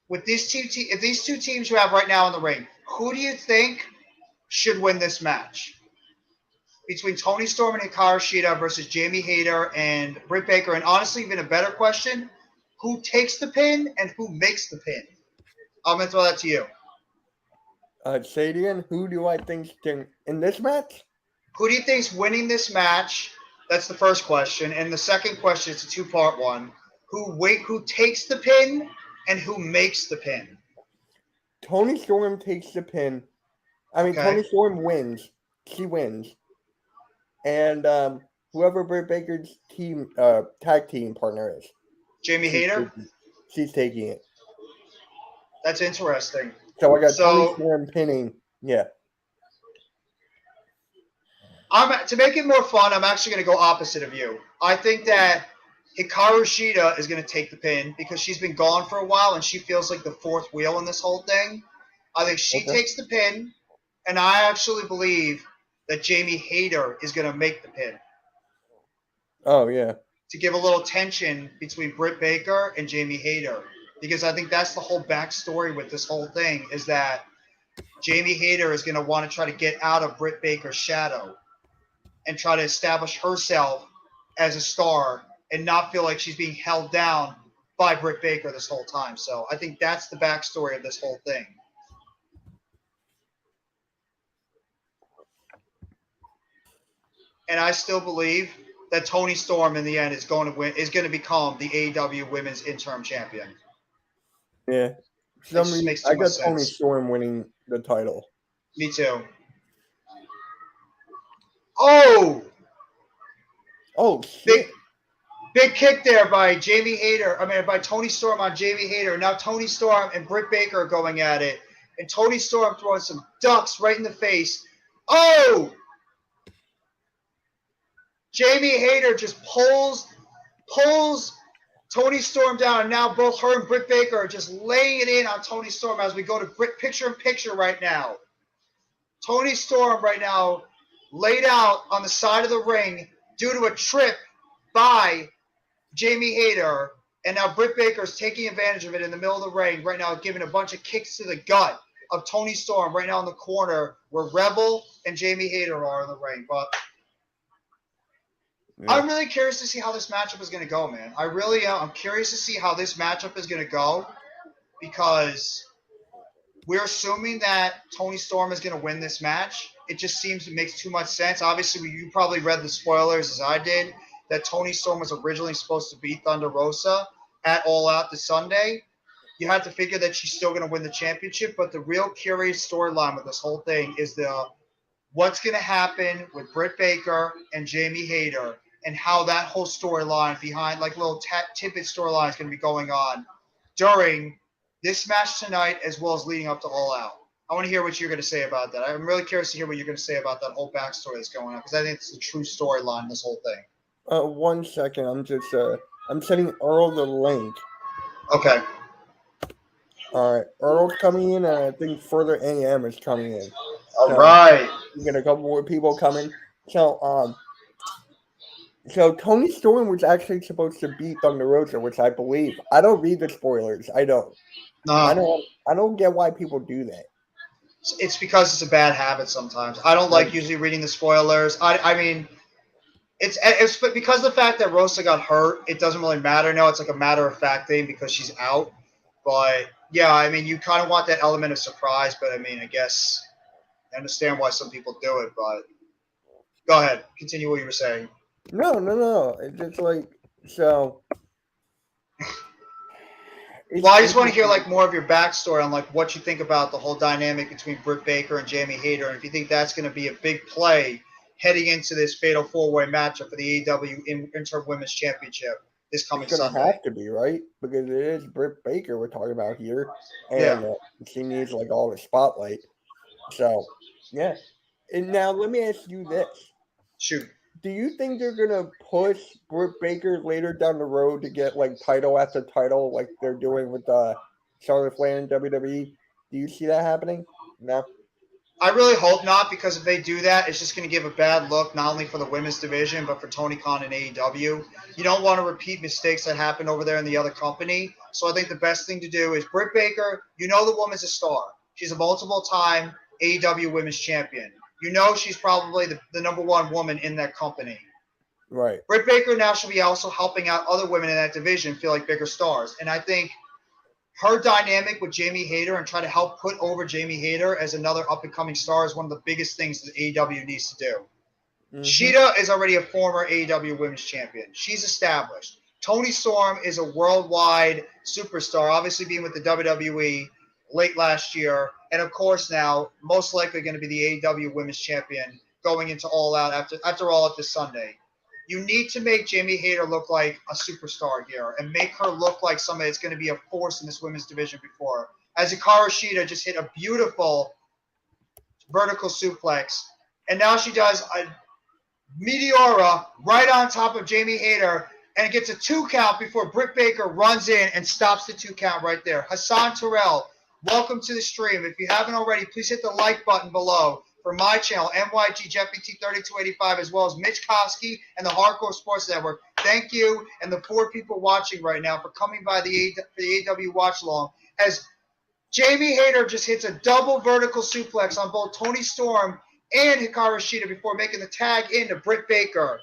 with these two teams you have right now in the ring, who do you think should win this match? Between Toni Storm and Hikaru Shida versus Jamie Hayter and Britt Baker, and honestly, even a better question, who takes the pin and who makes the pin? I'm going to throw that to you. Say it again. Who do I think can in this match? Who do you think's winning this match? That's the first question. And the second question is a 2-part one. Who takes the pin and who makes the pin? Toni Storm takes the pin. I mean, Toni Storm wins. She wins. And whoever Britt Baker's tag team partner is. Jamie Hayter? She's taking it. That's interesting. So I got Toni Storm pinning. Yeah. To make it more fun, I'm actually going to go opposite of you. I think that Hikaru Shida is going to take the pin because she's been gone for a while and she feels like the fourth wheel in this whole thing. I think she takes the pin, and I actually believe that Jamie Hayter is going to make the pin. Oh, yeah. To give a little tension between Britt Baker and Jamie Hayter. Because I think that's the whole backstory with this whole thing is that Jamie Hayter is going to want to try to get out of Britt Baker's shadow and try to establish herself as a star and not feel like she's being held down by Britt Baker this whole time. So I think that's the backstory of this whole thing. And I still believe that Toni Storm in the end is going to win, is going to become the AEW Women's Interim Champion. Yeah. For It some just reason, makes too I much got Toni sense. Storm winning the title. Me too. Oh, Oh big shit! big kick there by Jamie Hayter. I mean, by Toni Storm on Jamie Hayter. Now Toni Storm and Britt Baker are going at it, and Toni Storm throwing some ducks right in the face. Oh, Jamie Hayter just pulls Toni Storm down, and now both her and Britt Baker are just laying it in on Toni Storm as we go to picture in picture right now. Toni Storm right now laid out on the side of the ring due to a trip by Jamie Hayter, and now Britt Baker's taking advantage of it in the middle of the ring right now, giving a bunch of kicks to the gut of Toni Storm right now in the corner where Rebel and Jamie Hayter are in the ring. But Yeah. I'm really curious to see how this matchup is going to go, man. I really am. I'm curious to see how this matchup is going to go because we're assuming that Toni Storm is going to win this match. It just seems it makes too much sense. Obviously, you probably read the spoilers as I did, that Toni Storm was originally supposed to beat Thunder Rosa at All Out this Sunday. You had to figure that she's still going to win the championship, but the real curious storyline with this whole thing is what's going to happen with Britt Baker and Jamie Hayter and how that whole storyline behind, like little tidbit storyline is going to be going on during this match tonight as well as leading up to All Out. I want to hear what you're going to say about that. I'm really curious to hear what you're going to say about that whole backstory that's going on because I think it's the true storyline in this whole thing. 1 second. I'm just I'm sending Earl the link. Okay. All right, Earl's coming in, and I think Further AM is coming in. All So right. we get a couple more people coming. So Toni Storm was actually supposed to beat Thunder Rosa, which I believe. I don't read the spoilers. I don't. I don't get why people do that. It's because it's a bad habit sometimes. I don't like usually reading the spoilers. I mean, it's because of the fact that Rosa got hurt, it doesn't really matter now. It's like a matter of fact thing because she's out. But yeah, I mean, you kind of want that element of surprise. But I mean, I guess I understand why some people do it. But go ahead, continue what you were saying. No. It's just like so. Well, I just want to hear like more of your backstory on like what you think about the whole dynamic between Britt Baker and Jamie Hayter, and if you think that's going to be a big play heading into this fatal four-way matchup for the AEW Interim Women's Championship this coming It's gonna Sunday. have to be, right? Because it is Britt Baker we're talking about here, and she needs like all the spotlight. So yeah. And now let me ask you this: Shoot. do you think they're gonna push Britt Baker later down the road to get like title after title, like they're doing with Charlotte Flair in WWE? Do you see that happening? No. I really hope not, because if they do that, it's just going to give a bad look not only for the women's division but for Tony Khan and AEW. You don't want to repeat mistakes that happened over there in the other company. So I think the best thing to do is Britt Baker. You know the woman's a star. She's a multiple-time AEW Women's Champion. You know she's probably the number one woman in that company. Right. Britt Baker now should be also helping out other women in that division feel like bigger stars. And I think her dynamic with Jamie Hayter and try to help put over Jamie Hayter as another up-and-coming star is one of the biggest things that AEW needs to do. Mm-hmm. Sheeta is already a former AEW Women's Champion. She's established. Toni Storm is a worldwide superstar, obviously being with the WWE late last year, and of course now most likely going to be the AEW Women's Champion going into All Out after All Out this Sunday. You need to make Jamie Hayter look like a superstar here and make her look like somebody that's going to be a force in this women's division before. As Hikaru Shida just hit a beautiful vertical suplex, and now she does a Meteora right on top of Jamie Hayter, and it gets a 2 count before Britt Baker runs in and stops the 2 count right there. Hassan Terrell, welcome to the stream. If you haven't already, please hit the like button below for my channel, NYG JeffyT3285, as well as Mitch Koski and the Hardcore Sports Network. Thank you, and the 4 people watching right now for coming by the AEW watch along. As Jamie Hayter just hits a double vertical suplex on both Toni Storm and Hikaru Shida before making the tag into Britt Baker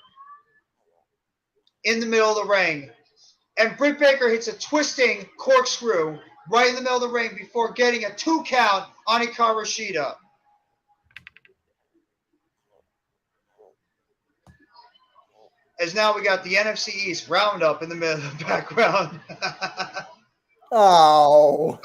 in the middle of the ring. And Britt Baker hits a twisting corkscrew right in the middle of the ring before getting a 2 count on Hikaru Shida. as now we got the NFC East roundup in the middle of the background. Oh.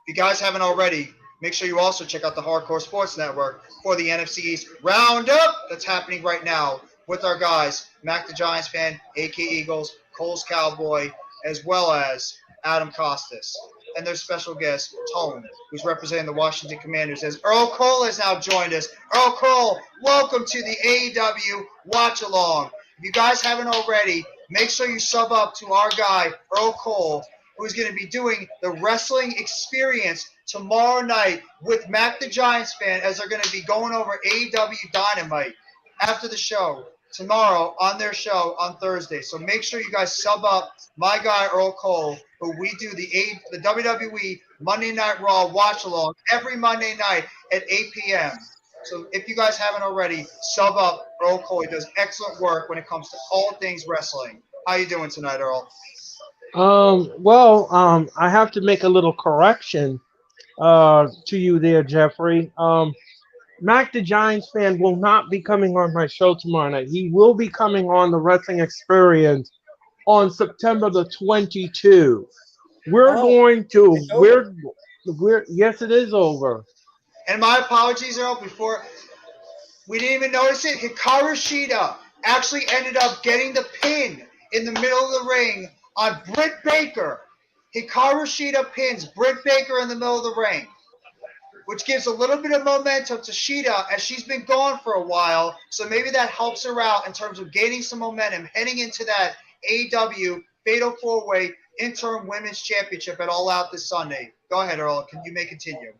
If you guys haven't already, make sure you also check out the Hardcore Sports Network for the NFC East Roundup that's happening right now with our guys, Mac the Giants fan, AK Eagles, Cole's Cowboy, as well as Adam Costas. And their special guest, Tone, who's representing the Washington Commanders, as Earl Cole has now joined us. Earl Cole, welcome to the AEW Watch Along. If you guys haven't already, make sure you sub up to our guy, Earl Cole, who's going to be doing the wrestling experience tomorrow night with Mac the Giants fan, as they're going to be going over AEW Dynamite after the show tomorrow on their show on Thursday. So make sure you guys sub up my guy Earl Cole, who we do the WWE Monday Night Raw watch along every Monday night at 8 p.m. So if you guys haven't already, sub up Earl Cole. He does excellent work when it comes to all things wrestling. How you doing tonight, Earl? I have to make a little correction to you there, Jeffrey. Mac the Giants fan will not be coming on my show tomorrow night. He will be coming on the Wrestling Experience on September the 22. We're Oh, going to it's over. we're yes, it is over. And my apologies, Earl, before we didn't even notice it. Hikaru Shida actually ended up getting the pin in the middle of the ring on Britt Baker. Hikaru Shida pins Britt Baker in the middle of the ring, which gives a little bit of momentum to Shida as she's been gone for a while. So maybe that helps her out in terms of gaining some momentum heading into that AEW Fatal 4-Way Interim Women's Championship at All Out this Sunday. Go ahead, Earl. You may continue.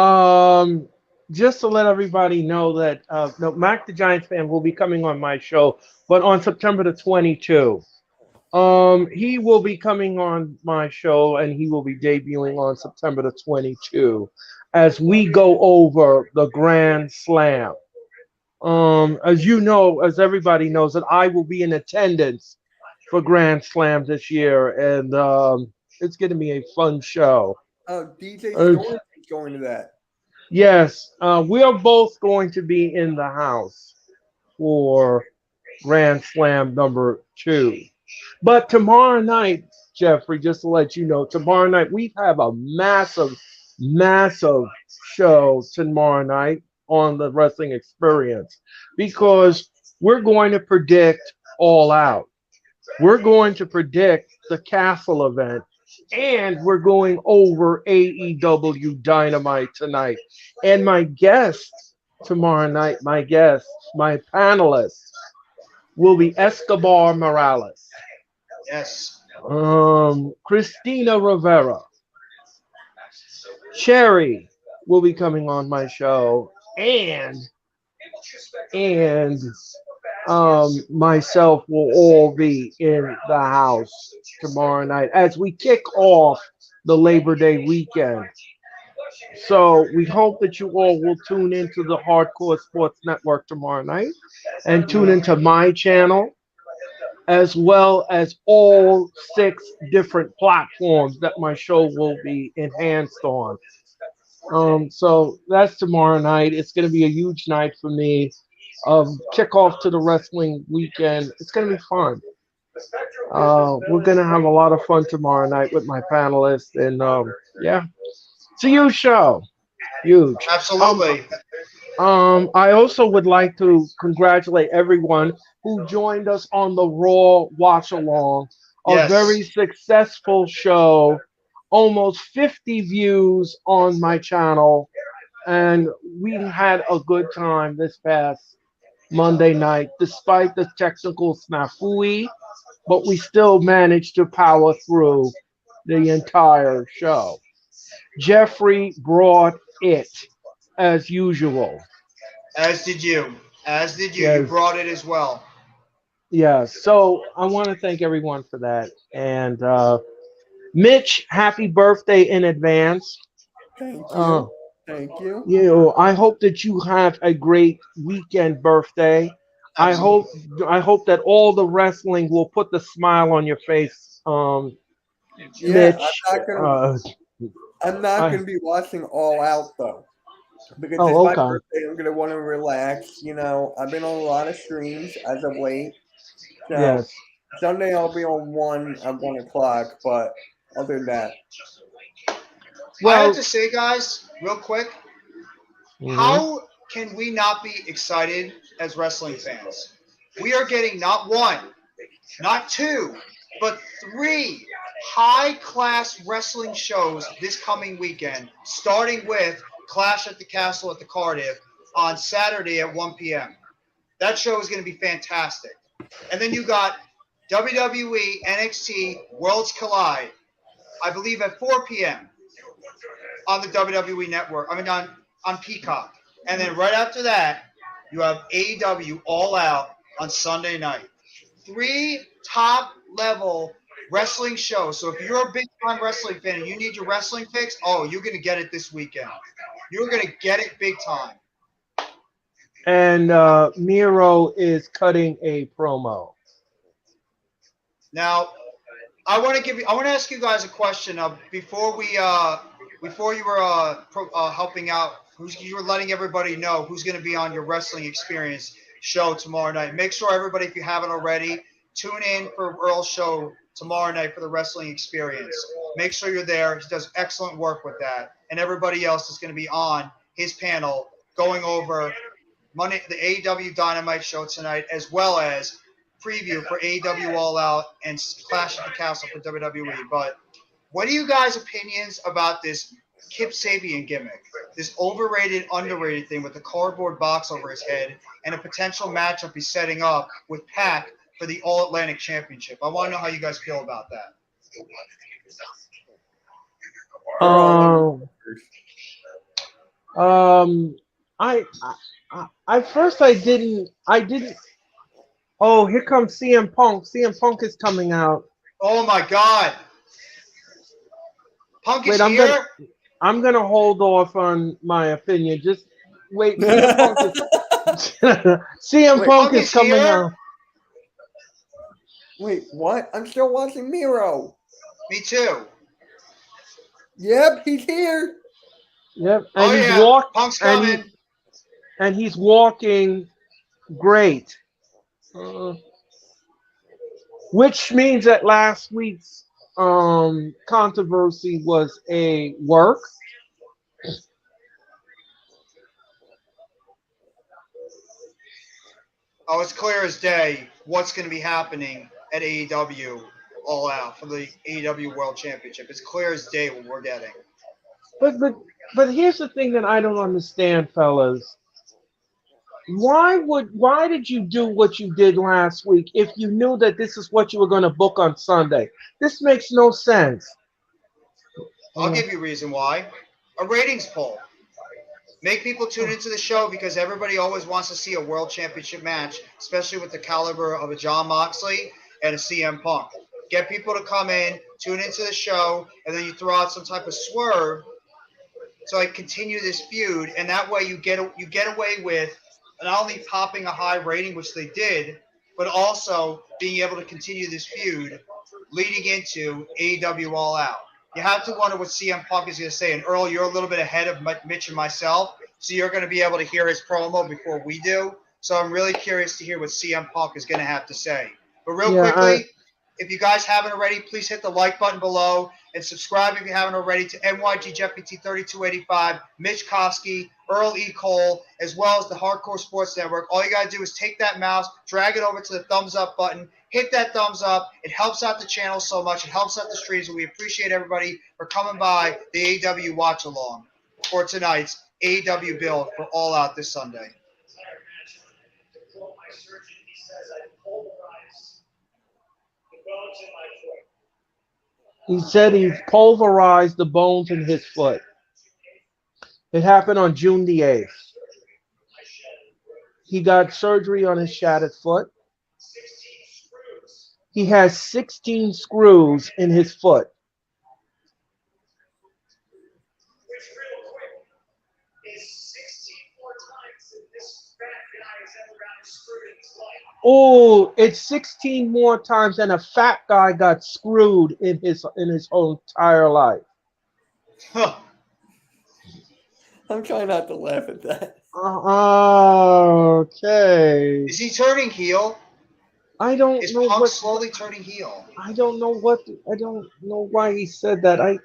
Um, just to let everybody know that no, Mac the Giants fan will be coming on my show, but on September the 22. He will be coming on my show and he will be debuting on September the 22 as we go over the Grand Slam. As you know, as everybody knows, that I will be in attendance for Grand Slam this year, and it's going to be a fun show. Oh, DJ Uh, Storm is going to that. yes, we are both going to be in the house for Grand Slam number 2. But tomorrow night, Jeffrey, just to let you know, tomorrow night we have a massive show tomorrow night on the Wrestling Experience because we're going to predict All Out. We're going to predict the Castle event, and we're going over AEW Dynamite tonight. And my guest tomorrow night, my panelist, will be Escobar Morales, Yes. Christina Rivera, Cherry will be coming on my show, and myself will all be in the house tomorrow night as we kick off the Labor Day weekend. So we hope that you all will tune into the Hardcore Sports Network tomorrow night and tune into my channel as well as all 6 different platforms that my show will be enhanced on. So that's tomorrow night. It's going to be a huge night for me. Kickoff to the wrestling weekend. It's going to be fun. We're going to have a lot of fun tomorrow night with my panelists, and yeah, it's a huge show. Huge. Absolutely. I also would like to congratulate everyone who joined us on the Raw Watch Along, a Yes. very successful show, almost 50 views on my channel, and we had a good time this past Monday night, despite the technical snafu, but we still managed to power through the entire show. Jeffrey brought it as usual. As did you. As did you. You Yes, brought it as well. yeah. So I want to thank everyone for that. And Mitch, happy birthday in advance. Thank Uh, you. Thank you. I hope that you have a great weekend birthday. I hope Absolutely. I hope that all the wrestling will put the smile on your face, Yeah, Mitch. I'm not gonna. Uh, I'm not I gonna be watching All Out though. because it's Oh, my okay. birthday. I'm gonna want to relax. I've been on a lot of streams as of late, so Yes. Sunday I'll be on one at 1 o'clock. But other than that, I have Well, to say, guys, real quick, mhm. how can we not be excited as wrestling fans? We are getting not one, not two, but three high class wrestling shows this coming weekend, starting with Clash at the Castle at the Cardiff on Saturday at 1 p.m. That show is going to be fantastic. And then you got WWE NXT Worlds Collide, I believe at 4 p.m. on the WWE Network. I mean, on Peacock. And then right after that, you have AEW All Out on Sunday night. Three top level wrestling shows. So if you're a big time wrestling fan and you need your wrestling fix, oh, you're going to get it this weekend. You're going to get it big time. And Miro is cutting a promo. Now, I want to ask you guys a question before you were helping out, you were letting everybody know who's going to be on your wrestling experience show tomorrow night. Make sure everybody, if you haven't already, tune in for Earl's show tomorrow night for the wrestling experience. Make sure you're there. He does excellent work with that, and everybody else is going to be on his panel going over Monday, the AEW Dynamite show tonight, as well as preview for AEW All Out and Clash at the Castle for WWE. But what are you guys' opinions about this Kip Sabian gimmick? This overrated, underrated thing with the cardboard box over his head and a potential matchup he's setting up with Pac for the All Atlantic Championship. I want to know how you guys feel about that. Earl, I'll let you Um, go first. um, I first I didn't. Oh, here comes CM Punk. CM Punk is coming out. Oh my God. Punk is Wait, I'm gonna here. I'm gonna hold off on my opinion. Just wait. CM Punk is CM wait, Punk Punk is is coming here. out. wait, what? I'm still watching Miro. Me too. Yep, he's here. Yep, Oh and he's yeah. walk Punk's and coming. he's walking great. Uh, which means that last week's controversy was a work. Oh, it's clear as day what's going to be happening at AEW All Out for the AEW World Championship. It's clear as day what we're getting. But but but here's the thing that I don't understand, fellas. Why did you do what you did last week if you knew that this is what you were going to book on Sunday? This makes no sense. I'll Uh, give you a reason why. A ratings poll. Make people tune into the show because everybody always wants to see a world championship match, especially with the caliber of a John Moxley and a CM Punk. Get people to come in, tune into the show, and then you throw out some type of swerve to like continue this feud, and that way you get away with not only popping a high rating, which they did, but also being able to continue this feud leading into AEW All Out. You have to wonder what CM Punk is going to say. And Earl, you're a little bit ahead of Mitch and myself, so you're going to be able to hear his promo before we do. So I'm really curious to hear what CM Punk is going to have to say. But real yeah, I quickly, if you guys haven't already, please hit the like button below and subscribe if you haven't already to NYGJFPT3285, Mitch Koski, Earl E. Cole, as well as the Hardcore Sports Network. All you got to do is take that mouse, drag it over to the thumbs up button, hit that thumbs up. It helps out the channel so much. It helps out the streams, and we appreciate everybody for coming by the AEW Watch Along for tonight's AEW build for All Out this Sunday. he said he pulverized the bones in his foot. It happened on June the 8th. He got surgery on his shattered foot. He has 16 screws in his foot. Oh, it's 16 more times than a fat guy got screwed in his whole entire life. I'm trying not to laugh at that. Okay. Is he turning heel? I don't Is know Punk what. slowly turning heel? I don't know what. I don't know why he said that. I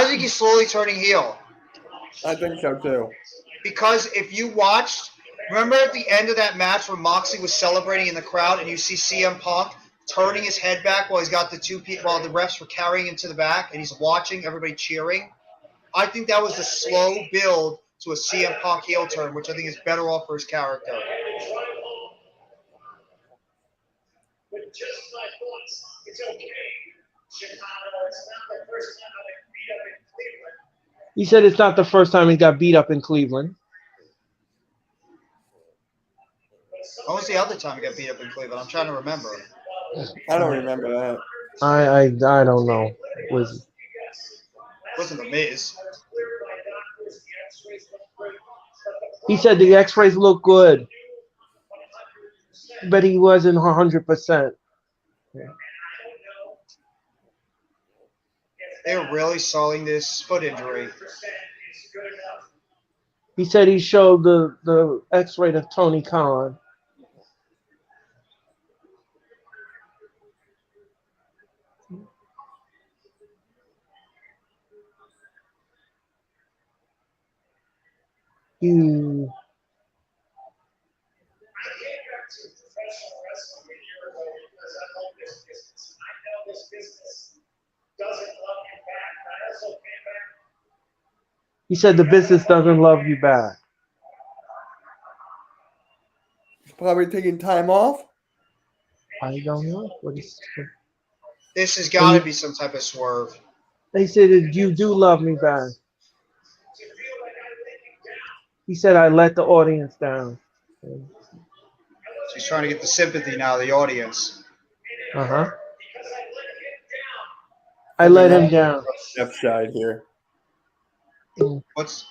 think he's slowly turning heel. I think so too. Because if you watched, remember at the end of that match when Moxley was celebrating in the crowd, and you see CM Punk turning his head back while he's got the two people, while the refs were carrying him to the back, and he's watching everybody cheering. I think that was the slow build to a CM Punk heel turn, which I think is better off for his character. He said it's not the first time he got beat up in Cleveland. When was the other time he got beat up in Cleveland? I'm trying to remember. I don't remember that. I don't know. Was It wasn't the Miz. he said the X-rays look good, but he wasn't 100%. They're really selling this foot injury. He said he showed the X-ray of Tony Khan. Hmm. He said the business doesn't love you back. He's probably taking time off. I don't know what he's. This has got to be some type of swerve. They said that you do love me back. He said I let the audience down. He's trying to get the sympathy now of the audience. Uh-huh. I let him down. Left side here. What's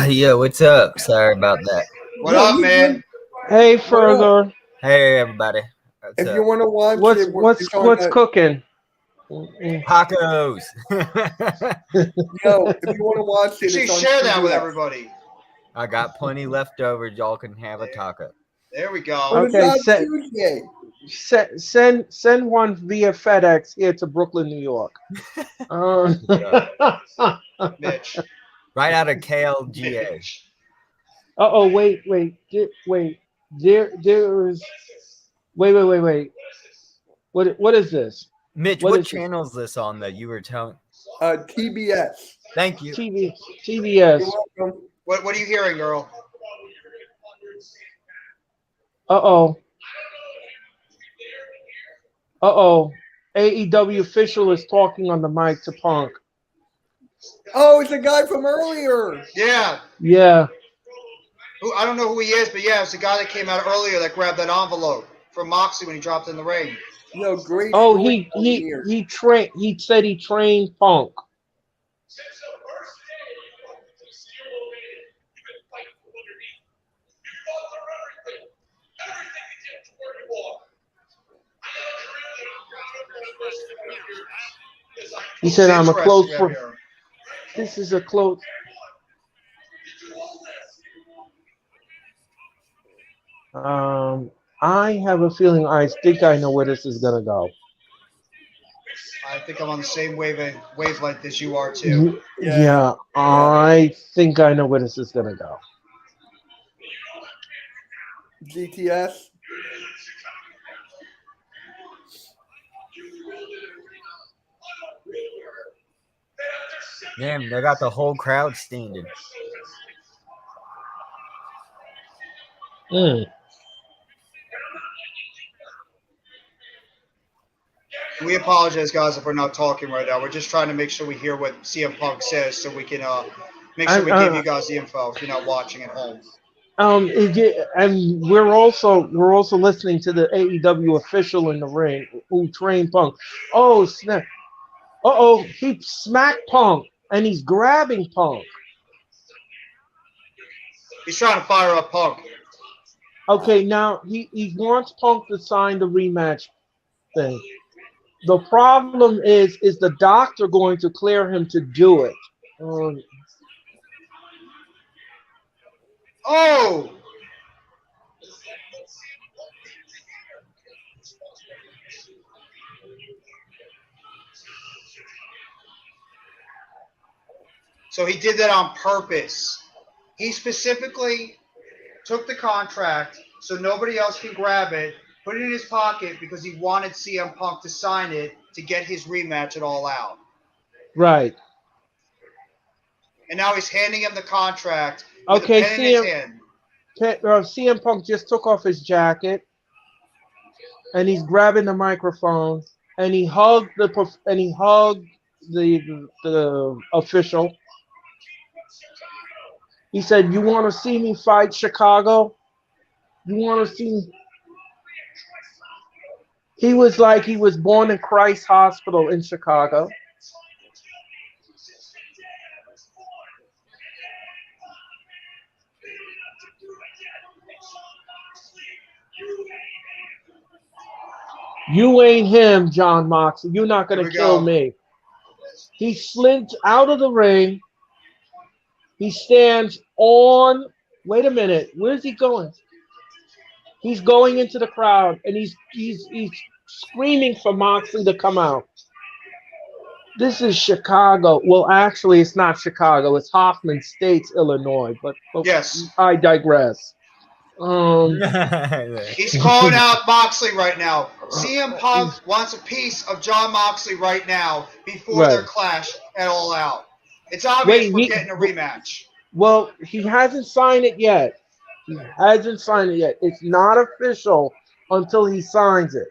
Yo, what's up? Sorry about that. what up, man? Hey, further. Hey, everybody. What's If up? you want to watch it, What's cooking? Tacos. Yo, if you want to watch You it, should it's on share that with CBS. everybody. I got plenty left over. Y'all can have a taco. There we go. But it's Okay, not Tuesday. send one via FedEx here to Brooklyn, New York. Mitch. Right out of KLGA. Mitch. Wait. There is. Wait. What is this? Mitch, What what is it? channel is this on that you were telling? TBS. Thank you. TBS. You're welcome. What are you hearing, girl? Uh-oh. AEW official is talking on the mic to Punk. Oh, it's the guy from earlier. Yeah. Yeah. I don't know who he is, but yeah, it's the guy that came out earlier that grabbed that envelope from Moxley when he dropped in the ring. Yo, great. Oh, story he here. he said he trained Punk. He said I'm a close friend. This is a close. I have a feeling I think I know where this is gonna go. I think I'm on the same wavelength as you are too. Yeah, I think I know where this is gonna go. GTS. Damn, they got the whole crowd standing. We apologize, guys, if we're not talking right now. We're just trying to make sure we hear what CM Punk says, so we can make sure we give you guys the info if you're not watching at home. And we're also listening to the AEW official in the ring who trained Punk. Oh snap! He smacked Punk and he's grabbing Punk. He's trying to fire up Punk. Okay, now he wants Punk to sign the rematch thing. The problem is the doctor going to clear him to do it? Um, Oh, so he did that on purpose. He specifically took the contract so nobody else can grab it, put it in his pocket because he wanted CM Punk to sign it to get his rematch at All Out. right. And now he's handing him the contract with a Okay. pen in his hand. CM Punk just took off his jacket and he's grabbing the microphone and he hugged the official. He said, "You want to see me fight Chicago? You want to see?" He was like he was born in Christ Hospital in Chicago. You ain't him, John Moxley. You're not Here gonna we kill go. me. He slipped out of the ring. He stands on. Wait a minute. Where's he going? He's going into the crowd and he's screaming for Moxley to come out. This is Chicago. Well, actually, it's not Chicago. It's Hoffman States, Illinois. But Yes. I digress. Um, He's calling out Moxley right now. CM Punk wants a piece of John Moxley right now before their right. clash at All Out. It's obvious Wait. we're getting a rematch. Well, he hasn't signed it yet. He hasn't signed it yet. It's not official until he signs it.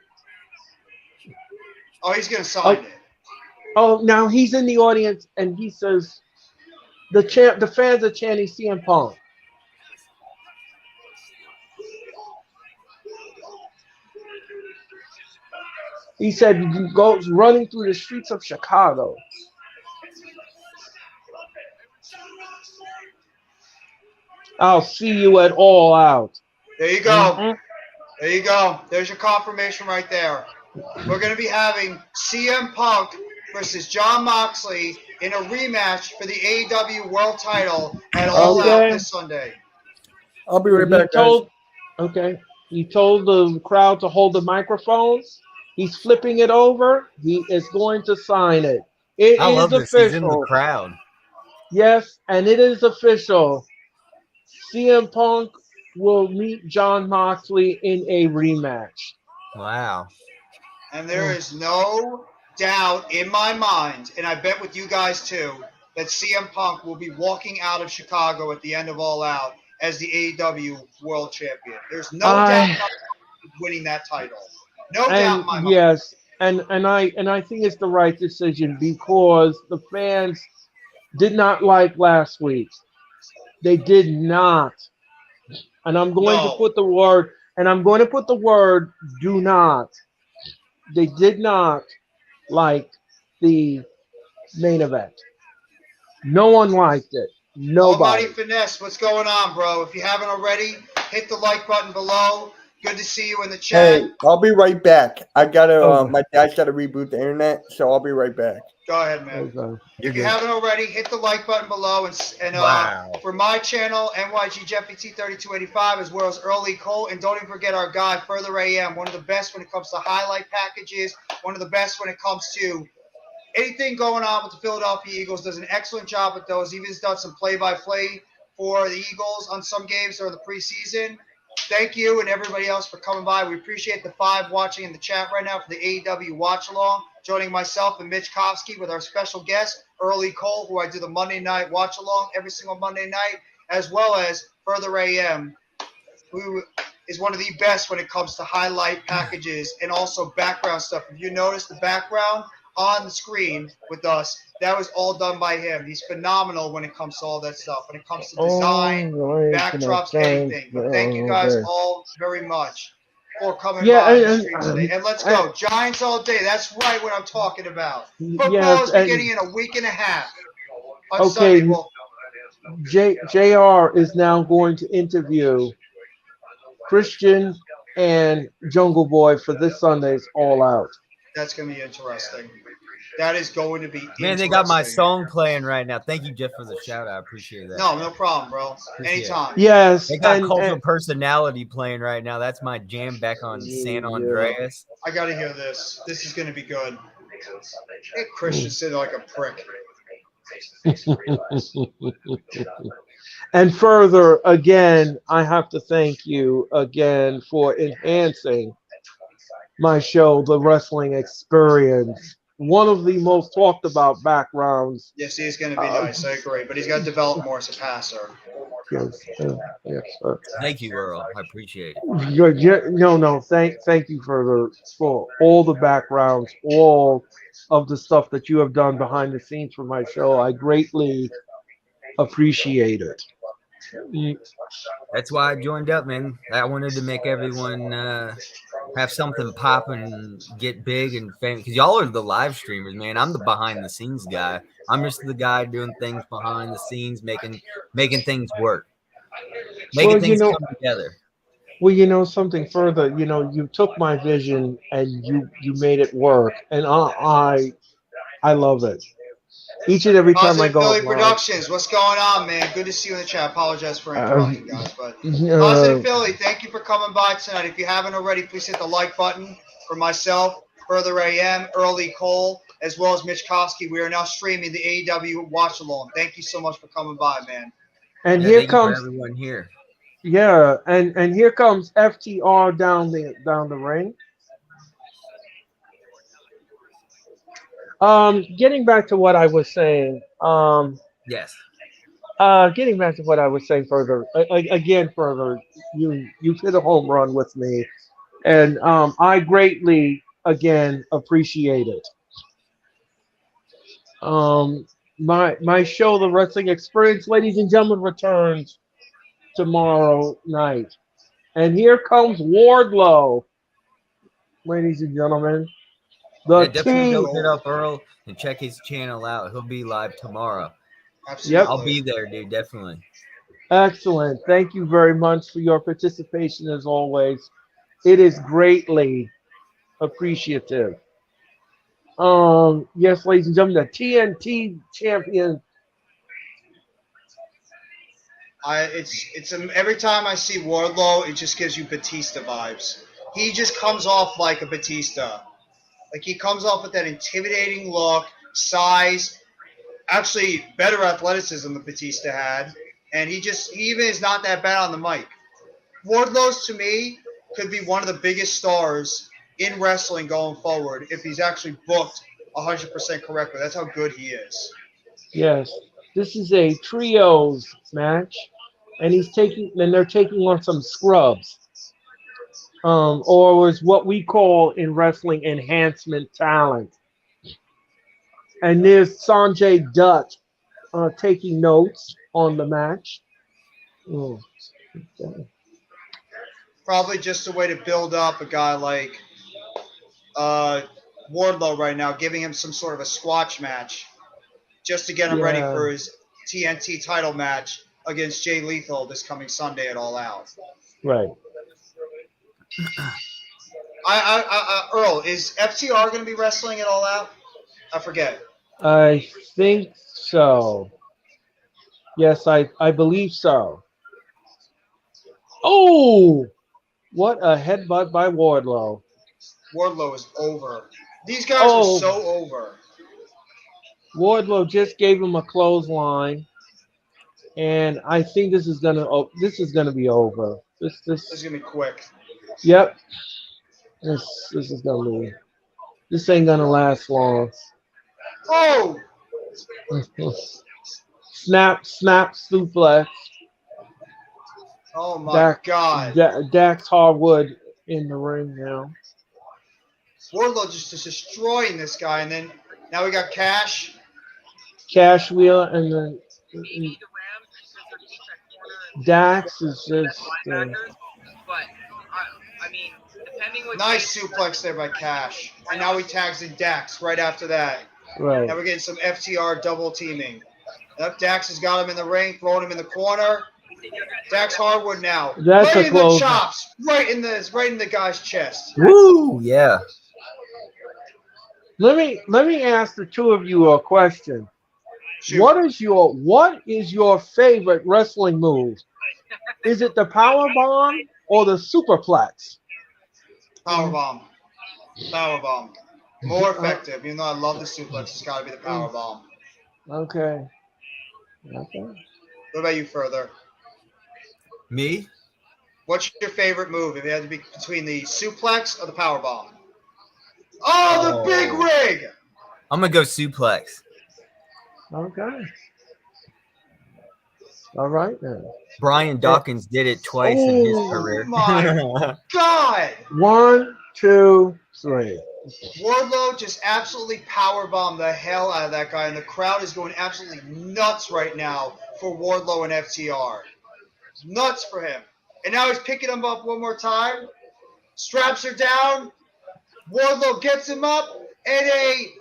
Oh, he's going to sign Oh, it. now he's in the audience and he says the fans are chanting CM Punk. He said he goes running through the streets of Chicago. I'll see you at All Out. There you go. Mm-hmm. There you go. There's your confirmation right there. We're going to be having CM Punk versus John Moxley in a rematch for the AEW World Title at All Out Okay. this Sunday. I'll be right He back, guys. told okay. He told the crowd to hold the microphone. He's flipping it over. He is going to sign it. It I is love this. He's in the official. crowd. Yes, and it is official. CM Punk will meet John Moxley in a rematch. Wow. And there is no doubt in my mind, and I bet with you guys too, that CM Punk will be walking out of Chicago at the end of All Out as the AEW World Champion. There's no doubt I about winning that title. No doubt and in my mind. yes, and I think it's the right decision because the fans did not like last week. They did not. And I'm going to No. put the word and I'm going to put the word do not. They did not like the main event. No one liked it. Almighty Nobody. Finesse, what's going on, bro? If you haven't already, hit the like button below. Good to see you in the chat. Hey, I'll be right back. I gotta. Okay. My dad's gotta reboot the internet, so I'll be right back. Go ahead, man. Okay. If you haven't already, hit the like button below and Wow. for my channel, NYG Jeffy T3285, as well as Early Cole, and don't even forget our guy Further AM, one of the best when it comes to highlight packages, one of the best when it comes to anything going on with the Philadelphia Eagles. Does an excellent job with those. Even has done some play-by-play for the Eagles on some games during the preseason. Thank you and everybody else for coming by. We appreciate the 5 watching in the chat right now for the AEW watch along. Joining myself and Mitch Kofsky with our special guest, Early Cole, who I do the Monday night watch along every single Monday night, as well as Further AM, who is one of the best when it comes to highlight packages and also background stuff. If you notice the background on the screen with us, that was all done by him. He's phenomenal when it comes to all that stuff. When it comes to design, backdrops, anything. But thank you guys all very much for coming Yeah, by the stream today. And let's go. Giants all day. That's right what I'm talking about. Football yes, is and beginning in a week and a half on okay, Sunday. Well, JR is now going to interview Christian and Jungle Boy for this Sunday's All Out. That's going to be interesting. That is going to be Man, they got my interesting. song playing right now. Thank you, Jeff, for the shout out. I appreciate that. No problem, bro. Appreciate it. Anytime. Yes, They got and Cultural Personality playing right now. That's my jam back on San Andreas. I got to hear this. This is going to be good. Hey, Christian sitting like a prick. and further, again, I have to thank you again for enhancing my show, The Wrestling Experience. One of the most talked about backgrounds. Yes, he's going to be nice. I agree. But he's got to develop more as a passer. Yes, yes, Thank you, Earl. I appreciate it. no. Thank you for all the backgrounds, all of the stuff that you have done behind the scenes for my show. I greatly appreciate it. That's why I joined up, man. I wanted to make everyone have something pop and get big and famous. Because y'all are the live streamers, man. I'm the behind the scenes guy. I'm just the guy doing things behind the scenes, making things work, making things come together. Well, something further. You took my vision and you made it work, and I love it. Each and every time I Positive go Philly live. Productions, what's going on, man? Good to see you in the chat. Apologize for interrupting, guys, but Positive Philly, thank you for coming by tonight. If you haven't already, please hit the like button for myself, Further AM, Early Cole, as well as Mitch Kofsky. We are now streaming the AEW Watch Along. Thank you so much for coming by, man. And Yeah, here thank you comes for everyone here. Yeah, and here comes FTR down the ring. Getting back to what I was saying. Yes. Getting back to what I was saying further. Further. You hit a home run with me, and I greatly again appreciate it. My show, The Wrestling Experience, ladies and gentlemen, returns tomorrow night, and here comes Wardlow, ladies and gentlemen. Yeah, definitely go hit up Earl and check his channel out. He'll be live tomorrow. Absolutely. Yep. I'll be there, dude. Definitely. Excellent. Thank you very much for your participation as always. It is greatly appreciative. Yes, ladies and gentlemen, the TNT champion. Every time I see Wardlow, it just gives you Batista vibes. He just comes off like a Batista. Like he comes off with that intimidating look, size, actually better athleticism than Batista had, and he even is not that bad on the mic. Wardlow's to me could be one of the biggest stars in wrestling going forward if he's actually booked 100% correctly. That's how good he is. Yes, this is a trios match, and they're taking on some scrubs, or is what we call in wrestling enhancement talent. And there's Sanjay Dutt taking notes on the match. Oh, okay. Probably just a way to build up a guy like Wardlow right now, giving him some sort of a squash match just to get him ready for his TNT title match against Jay Lethal this coming Sunday at All Out. Right. Earl, is FTR going to be wrestling at All Out? I forget. I think so. Yes, I believe so. Oh, what a headbutt by Wardlow. Wardlow is over. These guys are so over. Wardlow just gave him a clothesline, and I think this is gonna be over. This is gonna be quick. Yep. This is gonna be. This ain't gonna last long. Oh! Snap suplex. Oh my God. Dax Harwood in the ring now. Wardlow just destroying this guy, and then now we got Cash. Cash Wheel, and then Dax is just. Nice suplex there by Cash, and now he tags in Dax right after that. Right. Now we're getting some FTR double teaming. Yep, Dax has got him in the ring, throwing him in the corner. Dax Harwood now. That's right a in close. The chops. Right in the guy's chest. Woo! Yeah. Let me ask the two of you a question. Shoot. What is your favorite wrestling move? Is it the power bomb or the superplex? Power bomb. Power bomb. More effective. Even though I love the suplex, it's got to be the power bomb. Okay. Okay. What about you, further? Me? What's your favorite move? If it had to be between the suplex or the power bomb? Oh, the big Oh. rig! I'm gonna go suplex. Okay. All right then. Brian Dawkins did it twice in his Oh, Oh career. my God! 1, 2, 3. Wardlow just absolutely powerbombed the hell out of that guy, and the crowd is going absolutely nuts right now for Wardlow and FTR. Nuts for him. And now he's picking him up one more time. Straps her down. Wardlow gets him up, and a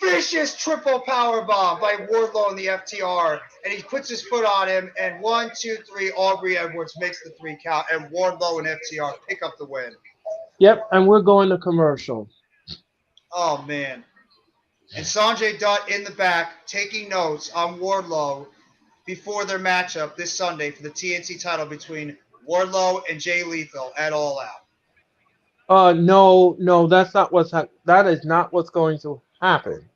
vicious triple power bomb by Wardlow and the FTR. And he puts his foot on him, and 1, 2, 3, Aubrey Edwards makes the 3 count, and Wardlow and FTR pick up the win. Yep, and we're going to commercial. Oh, man. And Sanjay Dutt in the back taking notes on Wardlow before their matchup this Sunday for the TNT title between Wardlow and Jay Lethal at All Out. No, that's not that is not what's going to happen.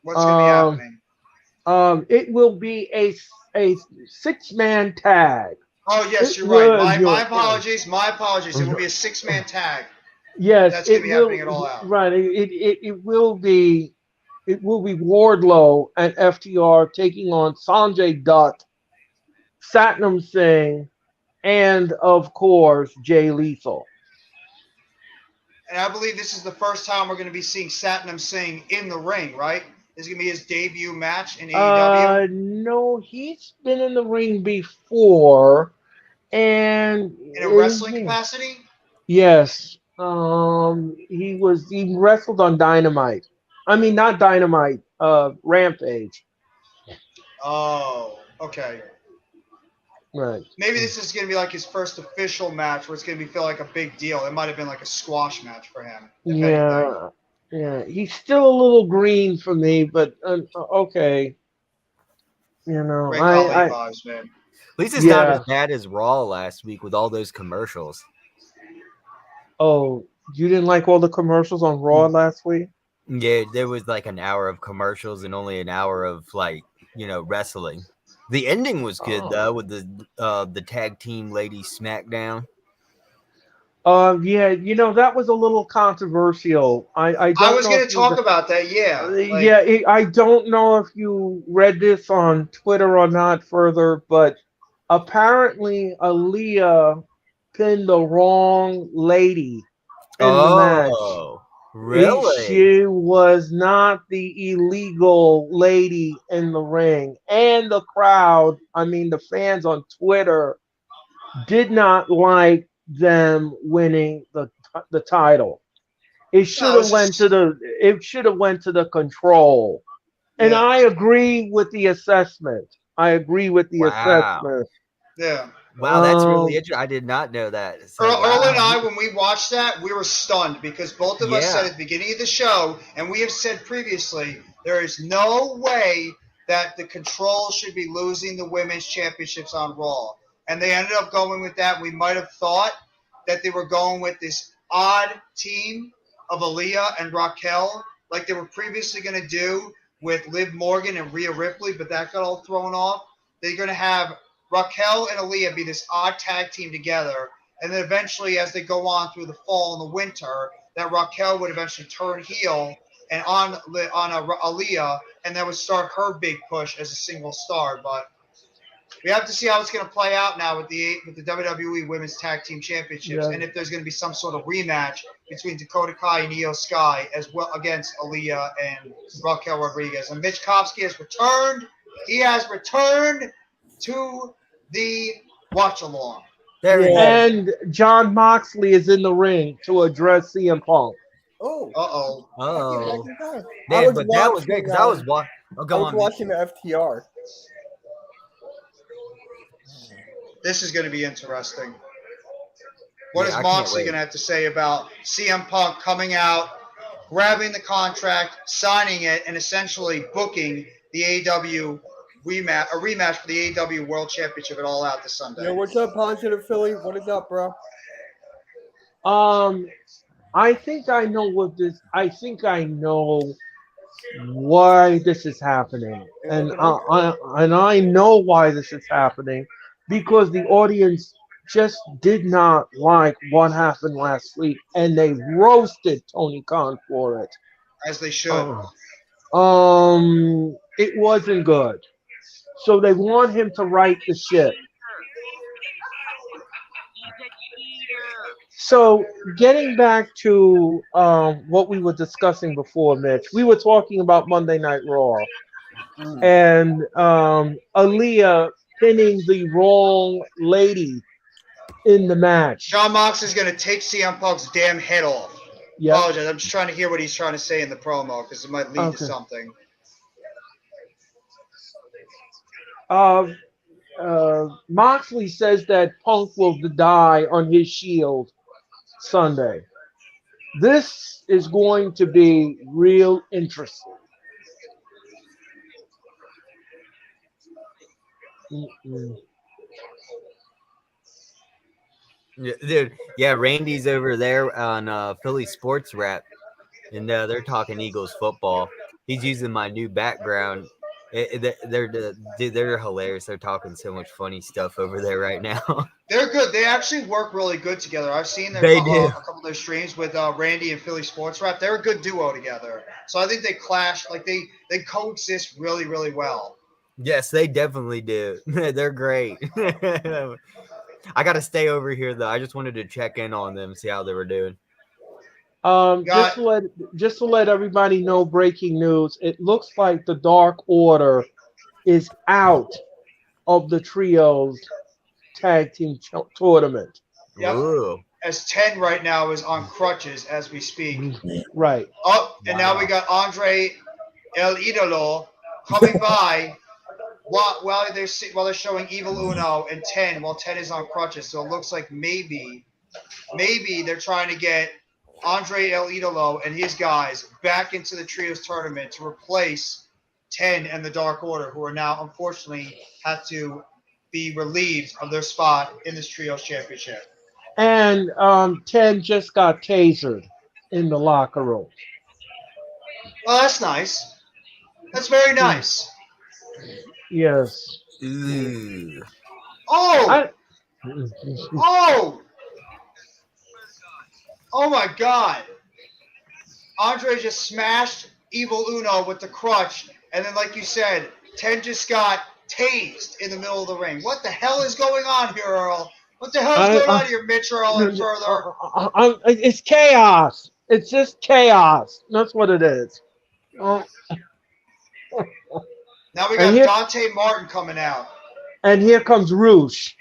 What's going to be happening? It will be a 6-man tag. Oh, yes, It you're right. will- My apologies. My apologies. It will be a 6-man tag. Yes, That's going it to be will. happening at All Out. Right. It will be. It will be Wardlow and FTR taking on Sanjay Dutt, Satnam Singh, and of course Jay Lethal. And I believe this is the first time we're going to be seeing Satnam Singh in the ring, right? This is going to be his debut match in AEW. No, he's been in the ring before, and In a wrestling capacity? yes, he wrestled on Dynamite. I mean, not Dynamite. Rampage. Oh, okay. Right. Maybe this is going to be like his first official match where it's going to feel like a big deal. It might have been like a squash match for him, if anything. Yeah. He's still a little green for me, but okay. Great Khali vibes, man. At least it's not as bad as Raw last week with all those commercials. Oh, you didn't like all the commercials on Raw last week? Yeah, there was like an hour of commercials and only an hour of wrestling. The ending was good though, with the tag team ladies SmackDown. Yeah, that was a little controversial. I was going to talk about that, yeah. I don't know if you read this on Twitter or not further, but apparently Aaliyah pinned the wrong lady in the match. Oh, really? She was not the illegal lady in the ring. And the crowd, the fans on Twitter, did not like them winning the title. It should have went to the control. And I agree with the assessment. Assessment. Yeah. Wow, that's really interesting. I did not know that. So, Earl and I, when we watched that, we were stunned because both of us said Yeah. at the beginning of the show, and we have said previously, there is no way that the Control should be losing the women's championships on Raw. And they ended up going with that. We might have thought that they were going with this odd team of Aaliyah and Raquel, like they were previously going to do with Liv Morgan and Rhea Ripley, but that got all thrown off. They're going to have Raquel and Aaliyah be this odd tag team together, and then eventually, as they go on through the fall and the winter, that Raquel would eventually turn heel and on Aaliyah, and that would start her big push as a single star. But we have to see how it's going to play out now with the WWE Women's Tag Team Championships, and if there's going to be some sort of rematch between Dakota Kai and Io Sky as well against Aaliyah and Raquel Rodriguez. And Mitch Kopsky has returned. He has returned to the watch along. And John Moxley is in the ring to address CM Punk. Oh. Man, but that was great because I was watching. Watching the FTR. This is going to be interesting. What is Moxley going to have to say about CM Punk coming out grabbing the contract, signing it, and essentially booking the AEW rematch for the AEW World Championship at All Out this Sunday. Yo, what's up, Positive Philly? What is up, bro? I think I know what this. I think I know why this is happening, and I know why this is happening because the audience just did not like what happened last week, and they roasted Tony Khan for it. As they should. It wasn't good, so they want him to right the ship. So, getting back to what we were discussing before, Mitch, we were talking about Monday Night Raw and Aaliyah pinning the wrong lady in the match. John Mox is going to take CM Punk's damn head off. Yep. Apologize. I'm just trying to hear what he's trying to say in the promo because it might lead to something. Moxley says that Punk will die on his shield Sunday. This is going to be real interesting. Yeah, dude, yeah, Randy's over there on Philly Sports Rap, and they're talking Eagles football. He's using my new background. They're hilarious. They're talking so much funny stuff over there right now. They're good. They actually work really good together. I've seen a couple of their streams with Randy and Philly Sports Rap. They're a good duo together. So I think they clash, like they coexist really, really well. Yes, they definitely do. They're great. I got to stay over here though. I just wanted to check in on them, see how they were doing. Just to let everybody know, breaking news. It looks like the Dark Order is out of the trios tag team tournament. Yep. Ooh. As 10 right now is on crutches as we speak. Right. Oh, and now we got Andre El Idolo coming by while they're showing Evil Uno and 10 while 10 is on crutches. So it looks like maybe they're trying to get Andre El Idolo and his guys back into the trios tournament to replace 10 and the Dark Order, who are now unfortunately had to be relieved of their spot in this trios championship. And 10 just got tasered in the locker room. Well, that's nice. That's very nice. Yes. Oh! Oh my God. Andre just smashed Evil Uno with the crutch, and then, like you said, 10 just got tased in the middle of the ring. What the hell is going on here, Earl? What the hell is going on here, Mitch Earl and further? It's chaos. It's just chaos. That's what it is. Now we got Dante Martin coming out. And here comes Roosh.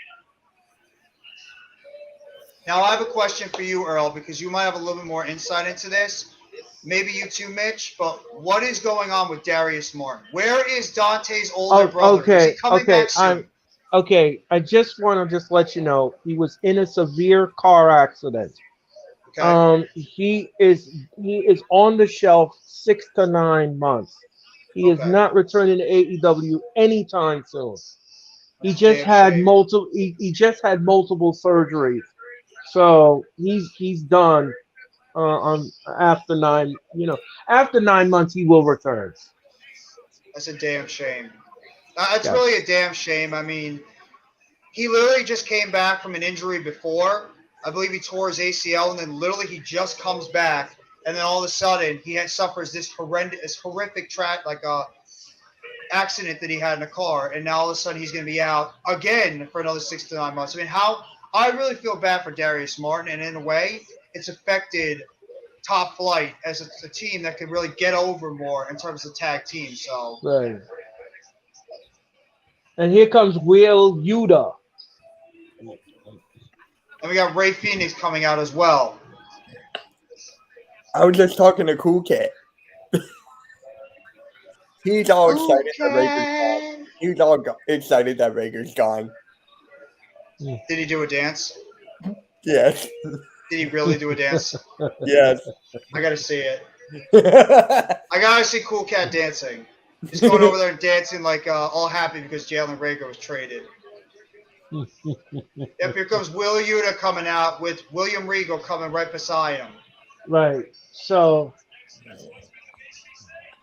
Now I have a question for you, Earl, because you might have a little bit more insight into this. Maybe you too, Mitch, but what is going on with Darius Martin? Where is Dante's older brother? Okay, is he coming back soon? I just want to let you know he was in a severe car accident. Okay. He is on the shelf 6 to 9 months. He is not returning to AEW anytime soon. He just had multiple. He just had multiple surgeries, so he's done. After 9 months he will return. That's a damn shame. That's really a damn shame. I mean, he literally just came back from an injury before. I believe he tore his ACL, and then literally he just comes back, and then all of a sudden he suffers this horrific accident that he had in a car, and now all of a sudden he's going to be out again for another 6 to 9 months. I mean, I really feel bad for Darius Martin, and in a way, it's affected Top Flight as a team that could really get over more in terms of tag team. So. Right. And here comes Will Yuta. And we got Ray Phoenix coming out as well. I was just talking to Cool Cat. He's all excited that Rager's gone. He's all excited that Rager's gone. Did he do a dance? Yes. Did he really do a dance? Yes. I got to see it. I gotta see Cool Cat dancing. He's going over there and dancing like all happy because Jalen Rager was traded. Yep, here comes Will Yuta coming out with William Regal coming right beside him. Right. So.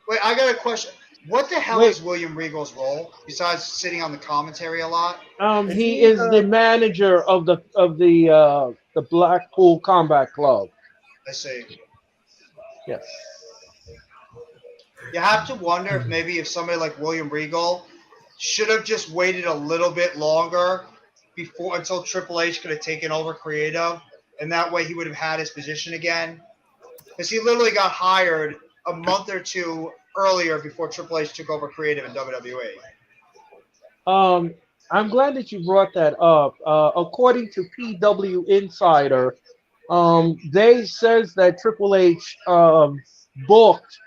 Wait, I got a question. What the hell is William Regal's role besides sitting on the commentary a lot? He is the manager of the Blackpool Combat Club. I see. Yes. You have to wonder if somebody like William Regal should have just waited a little bit longer until Triple H could have taken over creative, and that way he would have had his position again. Because he literally got hired a month or two earlier before Triple H took over creative in WWE. I'm glad that you brought that up. According to PW Insider, they says that Triple H booked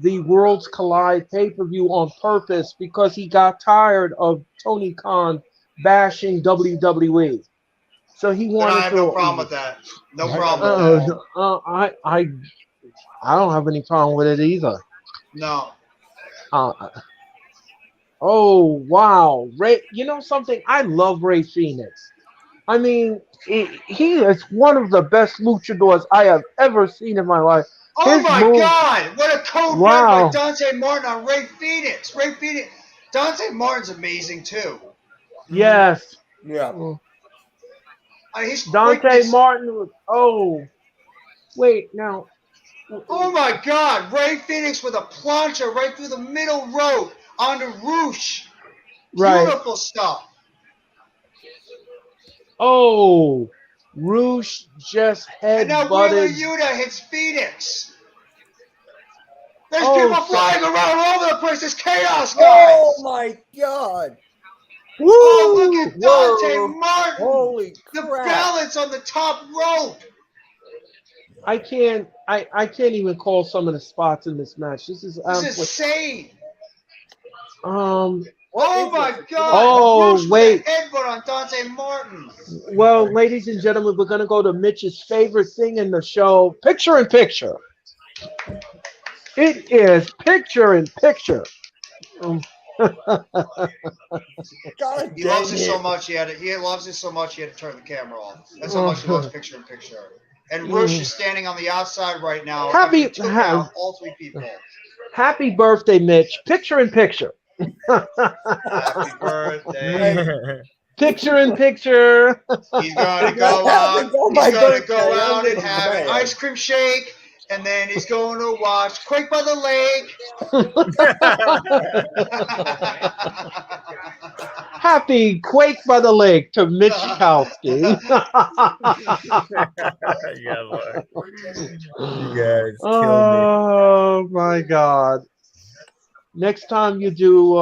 the Worlds Collide pay-per-view on purpose because he got tired of Tony Khan bashing WWE. So he wanted I have to. No problem with that. No problem with that. I don't have any problem with it either. No. Oh wow, Ray! You know something? I love Ray Phoenix. I mean, he is one of the best luchadors I have ever seen in my life. Oh my God! What a code red by Dante Martin on Ray Phoenix. Dante Martin's amazing too. Yes. Yeah. He's Dante Martin. Oh, wait now. Oh my God! Ray Phoenix with a plancha right through the middle rope onto Roosh. Beautiful stuff. Oh, Roosh just headbutted. And now Wheeler Yuta hits Phoenix. There's people flying around all over the place. There's chaos, guys. Oh my God. Woo! Oh, look at Dante Martin. Holy the crap. balance on the top rope. I can't even call some of the spots in this match. This is insane. Oh my God! Oh wait! Headbutt on Dante Martin. Well, ladies and gentlemen, we're gonna go to Mitch's favorite thing in the show: picture in picture. It is picture in picture. He loves it so much. He loves it so much. He had to turn the camera off. That's how much he loves picture in picture. And Rush is standing on the outside right now. Took out all three people. Happy birthday, Mitch! Picture in picture. Happy birthday. Picture in picture. He's gonna go out. He's gonna go out and have an ice cream shake. And then he's going to watch Quake by the Lake. Happy Quake by the Lake to Mitch Kowski. Yeah, Lord. You guys killed me. My God. Next time you do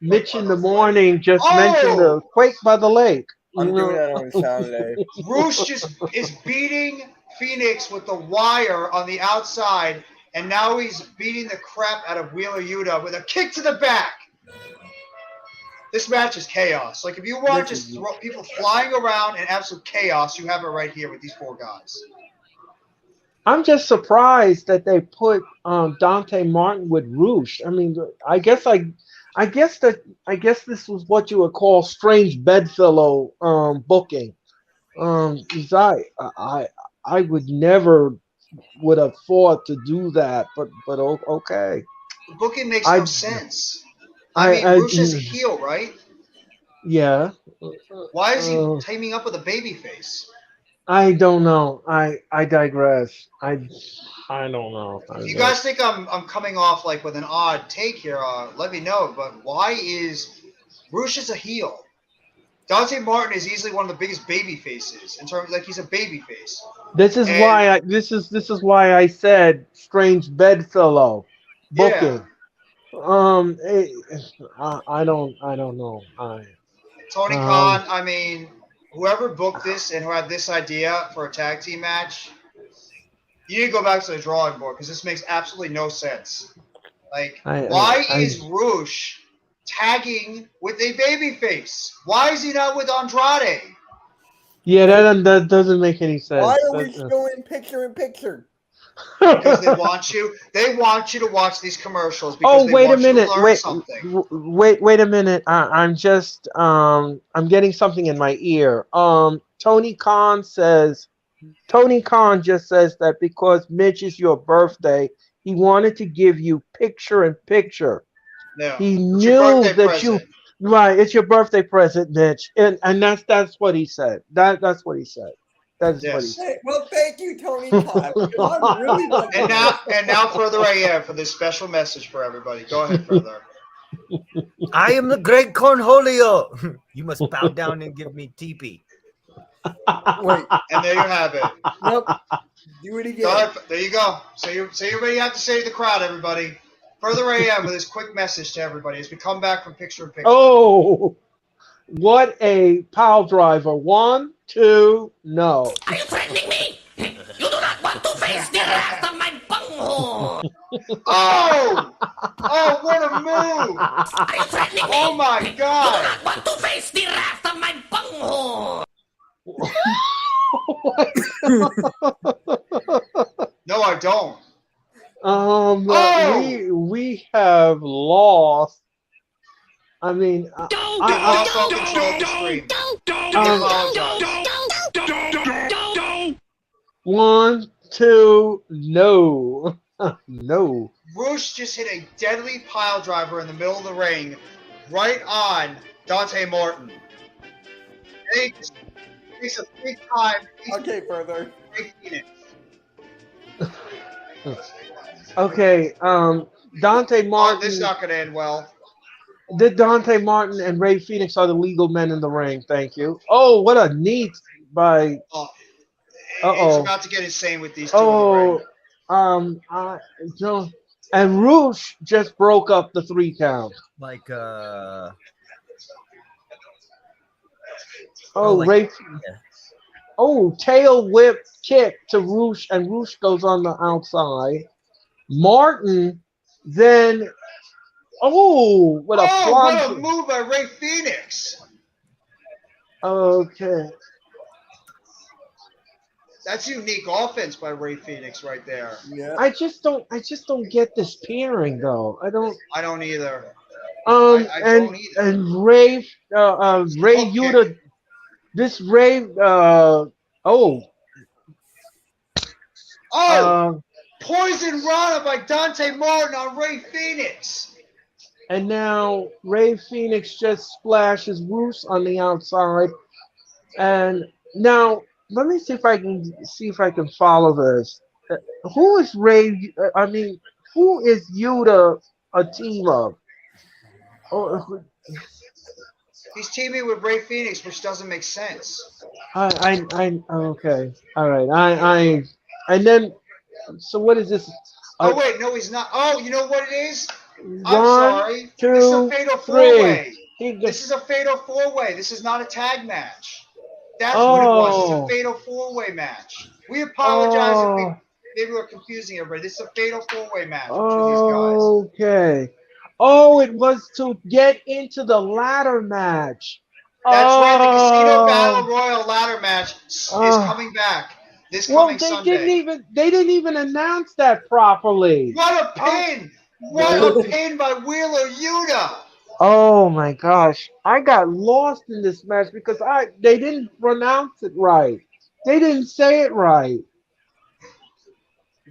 Mitch in the morning, just mention the Quake by the Lake. I'm doing that on Saturday. Roosh just is beating Phoenix with the wire on the outside, and now he's beating the crap out of Wheeler Yuta with a kick to the back. This match is chaos. Like, if you want just people flying around and absolute chaos, you have it right here with these four guys. I'm just surprised that they put Dante Martin with Roosh. I mean, I guess this was what you would call strange bedfellow booking. I would never would have thought to do that, but okay. The booking makes no sense. I mean, Roosh is a heel, right? Yeah. Why is he teaming up with a babyface? I don't know. I digress. I don't know. If you guys think I'm coming off like with an odd take here, let me know. But why is Roosh is a heel? Dante Martin is easily one of the biggest baby faces in terms he's a baby face. This is why I said strange bedfellow booking. Yeah. I don't know. Tony Khan, I mean, whoever booked this and who had this idea for a tag team match, you need to go back to the drawing board because this makes absolutely no sense. Like, why is Roosh tagging with a babyface? Why is he not with Andrade? Yeah, that doesn't make any sense. Why are we still in picture in picture? because they want you. They want you to watch these commercials because Oh, they wait a want you to minute. learn something. Wait a minute. I'm just I'm getting something in my ear. Tony Khan just says that because Mitch is your birthday, he wanted to give you picture in picture. Yeah, He it's your knew birthday that you present. right. It's your birthday present, Mitch, and that's what he said. That's what he said. That's what he Yes. said. Hey, well, thank you, Tony Khan, because I'm really And wanting now, this. and now, further AM for this special message for everybody. Go ahead, further. I am the great Cornholio. You must bow down and give me teepee. Wait, And there you have it. nope. Do it Go again. ahead. There you go. Say what you have to say to the crowd, everybody. Further AM with this quick message to everybody as we come back from picture in picture. Oh, what a pile driver! 1, 2, no. Are you threatening me? You do not want to face the wrath of my bunghole! Oh! Oh, what a move! Are you threatening me? Oh my You do God! not want to face the wrath of my bunghole! No, I don't. Um, Oh! we have lost. I mean, We lost all control of the stream. We apologize. 1, 2, no, no. Roosh just hit a deadly pile driver in the middle of the ring, right on Dante Martin. And he's a big time. Okay, further. Big Phoenix. Okay, Dante Oh, this is Martin. not going to end well. Dante Martin and Ray Phoenix are the legal men in the ring. Thank you. Oh, what a neat by. Oh, it's Uh-oh. about to get insane with these two in the ring. No. And Roosh just broke up the 3 count. Like Oh, like- Ray. yeah. Oh, tail whip kick to Roosh, and Roosh goes on the outside. Martin then. Oh, what a Oh, what a plunge. move by Ray Phoenix. Okay. That's unique offense by Ray Phoenix right there. Yeah. I just don't get this pairing though. I don't. I don't either. I don't either. And Ray Ray Hook Yuta, kick. this Ray Oh, poison Rana by Dante Martin on Ray Phoenix. and now Ray Phoenix just splashes Roos on the outside, and now let me see if I can follow this. Who is Ray? I mean, who is Yuta a team of? Oh, He's teaming with Ray Phoenix, which doesn't make sense. okay, all right, and then, so what is this? Oh wait, no, he's not. Oh, you know what it is? I'm 1, sorry. 2, This is a fatal 3. four-way. He This is a fatal four-way. This is not a tag match. That's Oh. what it was. It's a fatal four-way match. We apologize if we Oh. maybe we're confusing everybody. This is a fatal four-way match between these guys. Okay. Oh, it was to get into the ladder match. That's right. The Casino Oh. Battle Royal ladder match is Oh. coming back this Well, coming Sunday. they didn't even announce that properly. What a pin! What a pin by Wheeler Yuta! Oh my gosh. I got lost in this match because they didn't pronounce it right. They didn't say it right.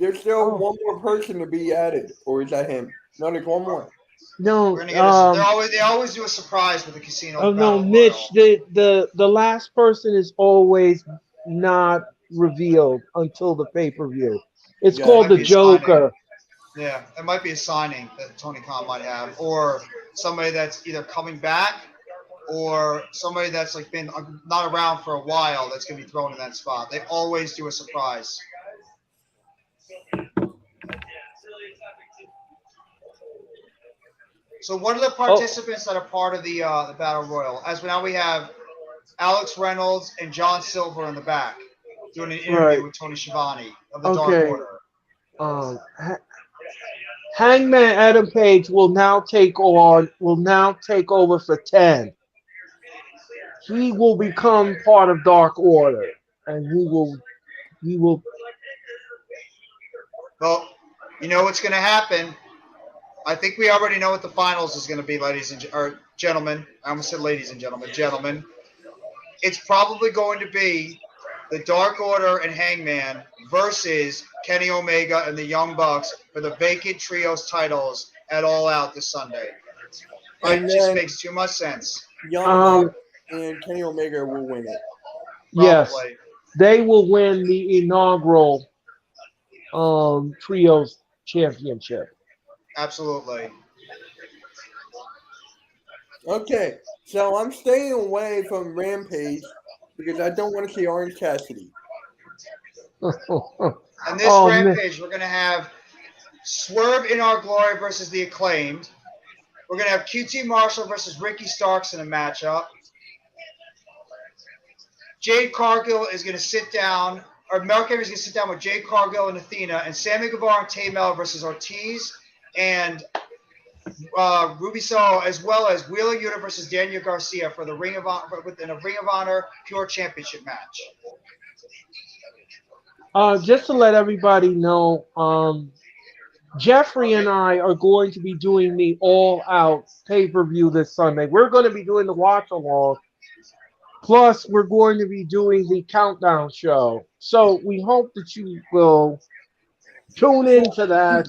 There's still Oh. one more person to be added, or is that him? No, there's one more. No, We're gonna get a, they always do a surprise with the Casino oh no, Battle Mitch, Royal. the last person is always not revealed until the pay-per-view. It's Yeah, called it might the be a signing. Joker. Yeah, it might be a signing that Tony Khan might have, or somebody that's either coming back, or somebody that's like been not around for a while that's gonna be thrown in that spot. They always do a surprise. So what are the participants that are part of the Battle Royal? As now we have Alex Reynolds and John Silver in the back doing an interview Right. with Tony Schiavone of the Okay. Dark Order. Hangman Adam Page will now take over for 10. He will become part of Dark Order, and he will Well, you know what's going to happen. I think we already know what the finals is going to be, ladies and or gentlemen. I almost said ladies and gentlemen. Gentlemen, it's probably going to be the Dark Order and Hangman versus Kenny Omega and the Young Bucks for the vacant trios titles at All Out this Sunday. It And just then makes too much sense. Young Um, Bucks and Kenny Omega will win it. yes, Probably. they will win the inaugural trios championship. Absolutely. Okay, so I'm staying away from Rampage because I don't want to see Orange Cassidy. And this Oh man, Rampage, we're going to have Swerve in Our Glory versus the Acclaimed. We're going to have QT Marshall versus Ricky Starks in a matchup. Jade Cargill is going to sit down, or Mark Henry is going to sit down with Jade Cargill and Athena, and Sammy Guevara and Tamel versus Ortiz and Ruby Soho, as well as Wheeler Yuta versus Daniel Garcia for the Ring of Honor within a Ring of Honor Pure Championship match. just to let everybody know, Jeffrey and I are going to be doing the All Out pay-per-view this Sunday. We're going to be doing the watch along. Plus, we're going to be doing the countdown show. So we hope that you will tune into that.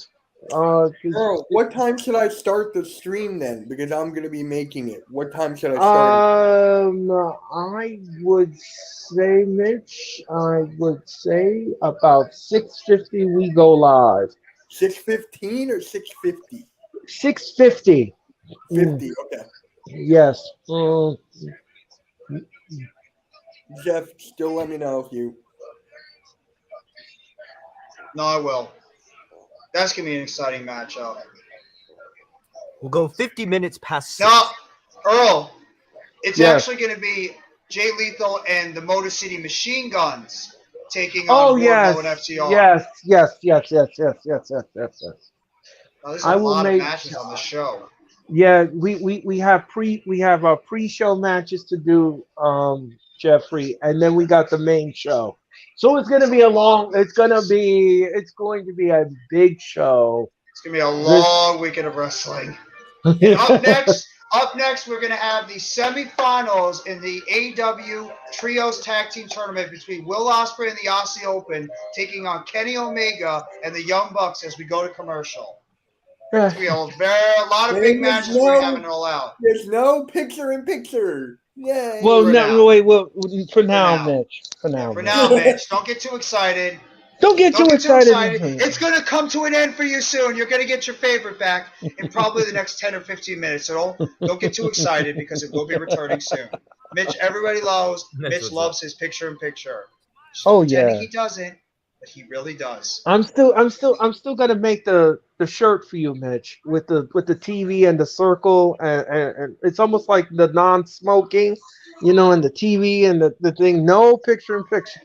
'Cause Earl, what time should I start the stream then? Because I'm going to be making it. What time should I start it? I would say, Mitch, I would say about 6:50 we go live. 6:15 or 6:50? 6:50. 50. Okay. Yes. Jeff, still let me know if you. No, I will. That's going to be an exciting matchup. We'll go 50 minutes past 6. Now, Earl, it's Yes. actually going to be Jay Lethal and the Motor City Machine Guns taking Oh on yes. Wardlow and FTR. Yes. Now, there's a I will lot of make- matches on the show. Yeah, we have our pre-show matches to do, Jeffrey, and then we got the main show. So it's going to be it's going to be a big show. It's going to be a long weekend of wrestling. And up next, we're going to have the semifinals in the AEW Trios Tag Team Tournament between Will Ospreay and the Aussie Open taking on Kenny Omega and the Young Bucks as we go to commercial. It's going to be a lot of big matches we're having it all out. There's no picture-in-picture. Yay. Well, For no, now. wait, for now, now. Mitch. For now, For Mitch. now, Mitch, don't get too excited. Don't get too excited. It's going to come to an end for you soon. You're going to get your favorite back in probably the next 10 or 15 minutes. So don't get too excited because it will be returning soon. Mitch, everybody knows Mitch loves his picture-in-picture. Oh, Pretending yeah. he doesn't, but he really does. I'm still gonna make the shirt for you, Mitch, with the TV and the circle, and it's almost like the non-smoking, and the TV and the thing. No picture-in-picture.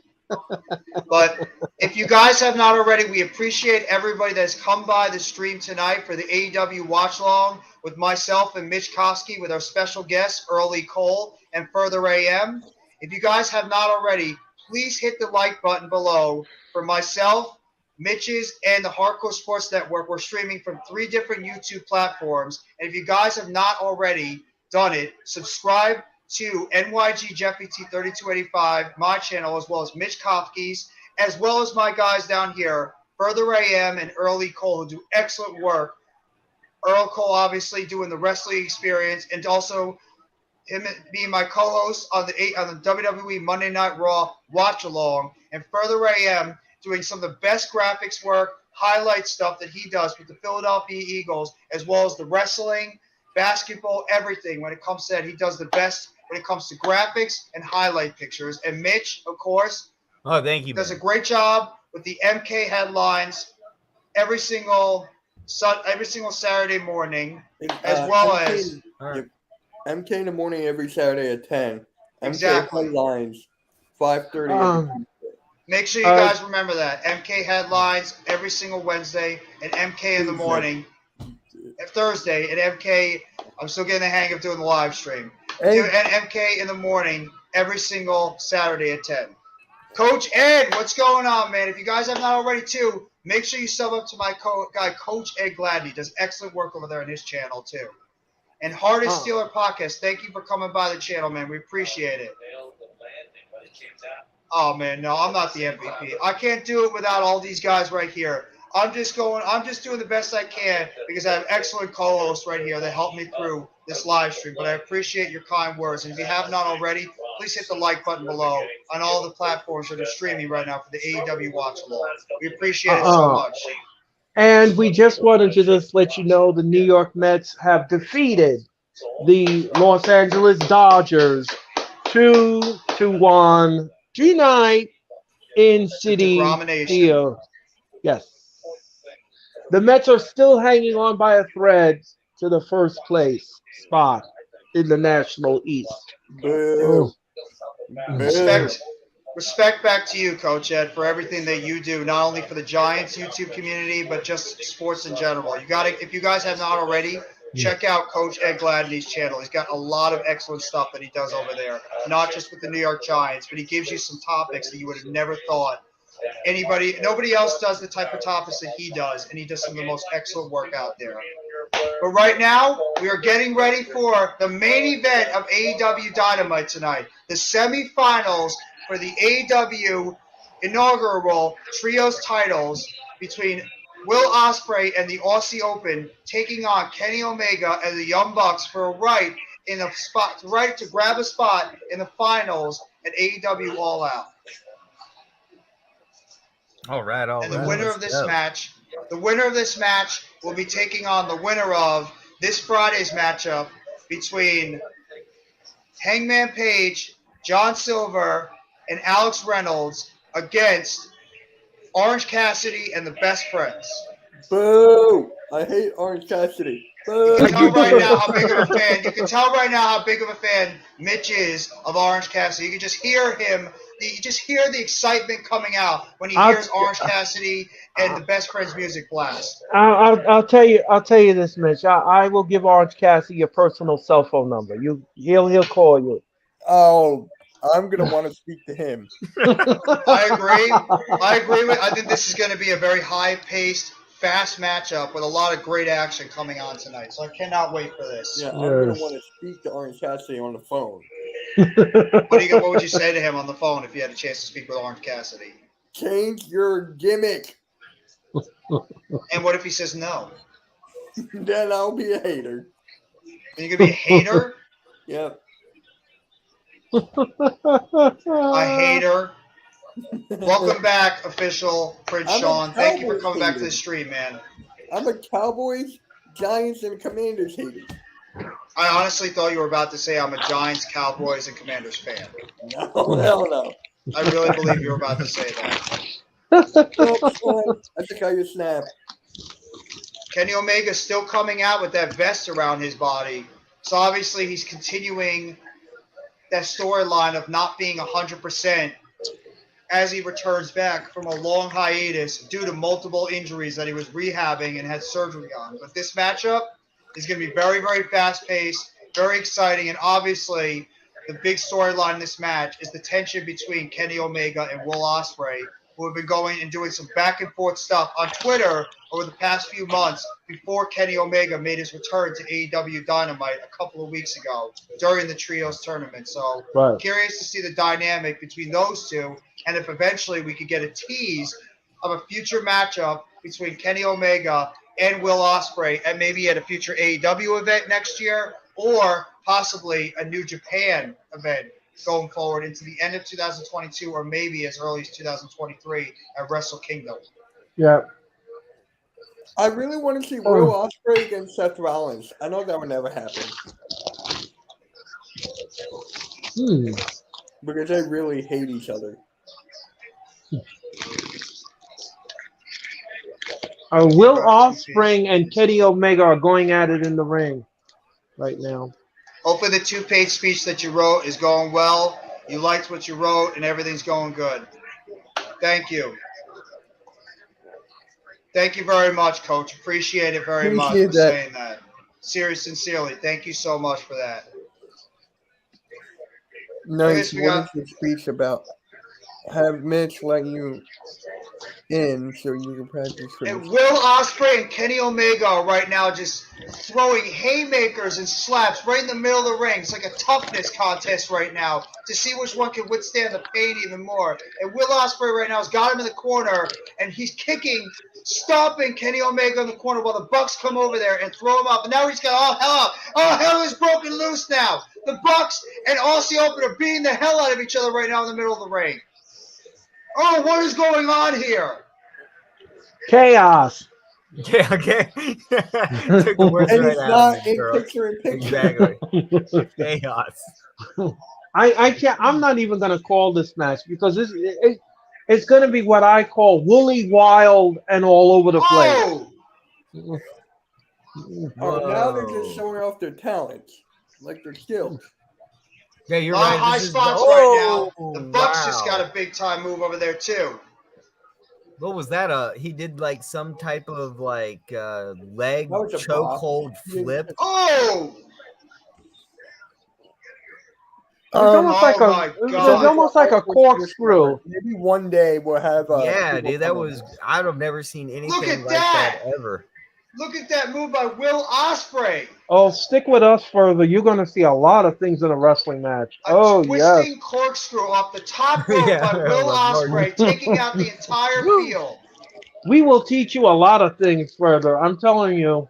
But if you guys have not already, we appreciate everybody that's come by the stream tonight for the AEW Watch Along with myself and Mitch Koski with our special guests, Early Cole and Further AM. If you guys have not already, please hit the like button below for myself, Mitch's, and the Hardcore Sports Network. We're streaming from 3 different YouTube platforms. And if you guys have not already done it, subscribe to NYG Jeffy T3285, my channel, as well as Mitch Koski's, as well as my guys down here, Further AM and Early Cole, who do excellent work. Earl Cole obviously doing the wrestling experience, and also him being my co-host on the WWE Monday Night Raw watch along, and Further AM doing some of the best graphics work, highlight stuff that he does with the Philadelphia Eagles, as well as the wrestling, basketball, everything. When it comes to that, he does the best when it comes to graphics and highlight pictures. And Mitch, of course, Thank you, does a man. great job with the MK headlines every single Saturday morning, as well MK, as yep, MK in the morning every Saturday at 10. Exactly. MK headlines 5:30. make sure you guys remember that. MK headlines every single Wednesday and MK in the morning. Thursday and MK, I'm still getting the hang of doing the live stream. Hey. And MK in the morning every single Saturday at 10. Coach Ed, what's going on, man? If you guys have not already too, Make sure you sub up to my guy, Coach Ed Gladney. He does excellent work over there on his channel, too. And Hardest Steeler Podcast, thank you for coming by the channel, man. We appreciate it. Oh, man, no, I'm not the MVP. I can't do it without all these guys right here. I'm just doing the best I can because I have excellent co-hosts right here that help me through this live stream. But I appreciate your kind words. And if you have not already, please hit the like button below on all the platforms that are streaming right now for the AEW Watch Along. We appreciate it so much. And we just wanted to just let you know the New York Mets have defeated the Los Angeles Dodgers 2-1 tonight in City Field. Yes. The Mets are still hanging on by a thread to the first place spot in the National East. Boo. Respect back to you, Coach Ed, for everything that you do, not only for the Giants YouTube community, but just sports in general. If you guys have not already, check out Coach Ed Gladney's channel. He's got a lot of excellent stuff that he does over there, not just with the New York Giants, but he gives you some topics that you would have never thought nobody else does the type of topics that he does, and he does some of the most excellent work out there. But right now, we are getting ready for the main event of AEW Dynamite tonight, the semifinals for the AEW inaugural Trios titles between Will Ospreay and the Aussie Open taking on Kenny Omega and the Young Bucks for a right to grab a spot in the finals at AEW All Out. All right. And the winner of this match will be taking on the winner of this Friday's matchup between Hangman Page, John Silver, and Alex Reynolds against Orange Cassidy and the Best Friends. Boo! I hate Orange Cassidy. You can tell right now how big of a fan Mitch is of Orange Cassidy. You can just hear him. You just hear the excitement coming out when he hears Orange Cassidy and the Best Friends music blast. I'll tell you this, Mitch. I will give Orange Cassidy your personal cell phone number. He'll call you. Oh, I'm gonna want to speak to him. I agree. I think this is going to be a very high-paced, fast matchup with a lot of great action coming on tonight. So I cannot wait for this. Yeah, I'm gonna want to speak to Orange Cassidy on the phone. What would you say to him on the phone if you had a chance to speak with Orange Cassidy? Change your gimmick. And what if he says no? Then I'll be a hater. Are you gonna be a hater? Yep. A hater. Welcome back, official Prince Sean. Thank you for coming back to the stream, man. I'm a Cowboys, Giants, and Commanders hater. I honestly thought you were about to say I'm a Giants, Cowboys, and Commanders fan. No, hell no. I really believe you were about to say that. I think I just snapped. Kenny Omega's still coming out with that vest around his body. So obviously he's continuing that storyline of not being 100% as he returns back from a long hiatus due to multiple injuries that he was rehabbing and had surgery on. But this matchup is going to be very, very fast-paced, very exciting, and obviously the big storyline in this match is the tension between Kenny Omega and Will Ospreay, who have been going and doing some back-and-forth stuff on Twitter over the past few months before Kenny Omega made his return to AEW Dynamite a couple of weeks ago during the Trios tournament. So Curious to see the dynamic between those two, and if eventually we could get a tease of a future matchup between Kenny Omega and Will Ospreay, and maybe at a future AEW event next year, or possibly a New Japan event going forward into the end of 2022, or maybe as early as 2023 at Wrestle Kingdom. Yeah. I really want to see Will Ospreay against Seth Rollins. I know that would never happen. Because they really hate each other. Will Ospreay and Kenny Omega are going at it in the ring right now. Hopefully the 2-page speech that you wrote is going well. You liked what you wrote, and everything's going good. Thank you. Thank you very much, Coach. Appreciate it very much for saying that. Sincerely, thank you so much for that. Nice. What is your speech about? Have Mitch let you in so you can practice for And this. Will Ospreay and Kenny Omega are right now just throwing haymakers and slaps right in the middle of the ring. It's like a toughness contest right now to see which one can withstand the pain even more. And Will Ospreay right now has got him in the corner, and he's kicking, stomping Kenny Omega in the corner while the Bucks come over there and throw him up. And now he's got all hell up. All hell is broken loose now. The Bucks and Aussie Open are beating the hell out of each other right now in the middle of the ring. Oh, what is going on here? Chaos. Yeah, okay. Took the words And right it's out not of me, in girl. picture in picture. Exactly. Chaos. I can't. I'm not even gonna call this match because it's gonna be what I call woolly wild and all over the place. Oh! Oh, now they're just Whoa. showing off their talents, like their skills. Yeah, you're A lot right. of high This is spots oh, right now. The Bucks just wow. got a big time move over there too. What was that? He did like some type of like leg That was a bop. chokehold flip. Oh! It's almost Oh like my it's God. almost like a corkscrew. Maybe one day we'll have. Yeah, people dude, that come was. in. I've never seen anything at like that! that ever. Look at that move by Will Ospreay. Oh, stick with us further. You're gonna see a lot of things in a wrestling match. A Oh yes. twisting corkscrew off the top rope Yeah, by Will the Lord. Ospreay, taking out the entire field. We will teach you a lot of things further. I'm telling you.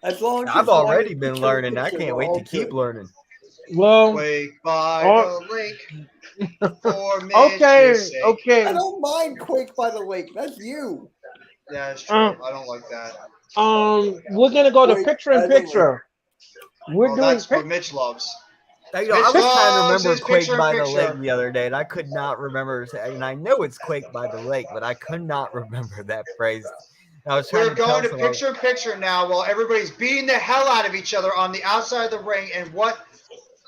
As long as I've it's not already in been picture in learning. I picture, can't we're wait all to keep good. learning. Well, Quake by Oh. the lake for okay, Mitch's sake. I okay. don't mind Quake by the Lake. That's you. Yeah, that's true. I don't like that. We're gonna go to Wait, picture in by the way. picture. We're Well, doing that's what Mitch loves. I Mitch was trying to loves remember his Quake picture in by the picture. Lake the other day, and I could not remember. And I know it's Quake by the Lake, but I could not remember that phrase. I was trying We're to going to tell someone. picture in picture now while everybody's beating the hell out of each other on the outside of the ring. And what?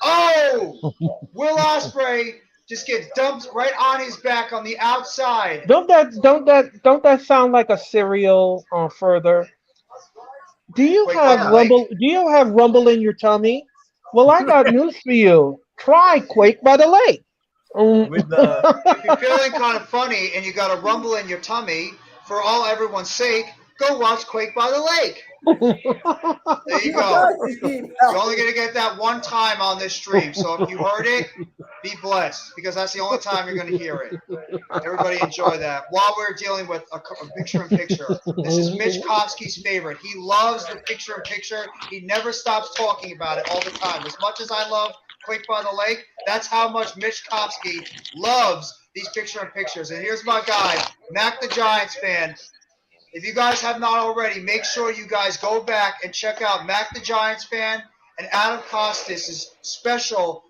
Oh! Will Ospreay just gets dumped right on his back on the outside. Don't that sound like a cereal further? Do you Quake by have the rumble? Lake. Do you have rumble in your tummy? Well, I got news for you. Try Quake by the Lake. With If you're feeling kind of funny and you got a rumble in your tummy, for all everyone's sake, go watch Quake by the Lake. There you go. guys need You're help. only going to get that one time on this stream. So if you heard it, be blessed because that's the only time you're going to hear it. Everybody enjoy that. While we're dealing with a picture in picture, this is Mitch Kovsky's favorite. He loves the picture in picture. He never stops talking about it all the time. As much as I love Quake by the Lake, that's how much Mitch Kovsky loves these picture in pictures. And here's my guy, Mac the Giants fan. If you guys have not already, make sure you guys go back and check out Mac the Giants fan and Adam Costas' special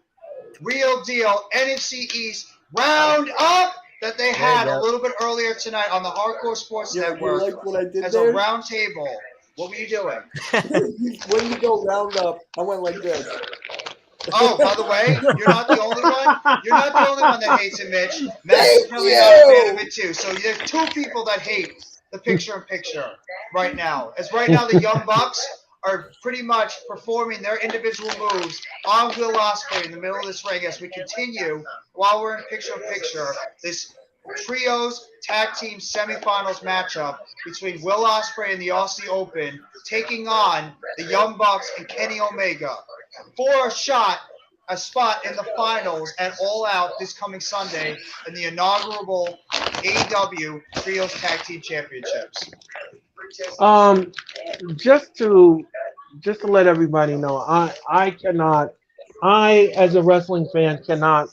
Real Deal NFC East Roundup that they had a little bit earlier tonight on the Hardcore Sports You Network like what I did as there? a round table. What were you doing? When you go round up, I went like this. Oh, by the way, you're not the only one. You're not the only one that hates it, Mitch. Max is Thank really not a fan you! of it too. So there's two people that hate the picture in picture right now. As right now, the Young Bucks are pretty much performing their individual moves on Will Ospreay in the middle of this ring as we continue while we're in picture in picture this trios tag team semifinals matchup between Will Ospreay and the Aussie Open taking on the Young Bucks and Kenny Omega for a spot in the finals at All Out this coming Sunday in the inaugural AEW Trios Tag Team Championships. just to let everybody know, I as a wrestling fan cannot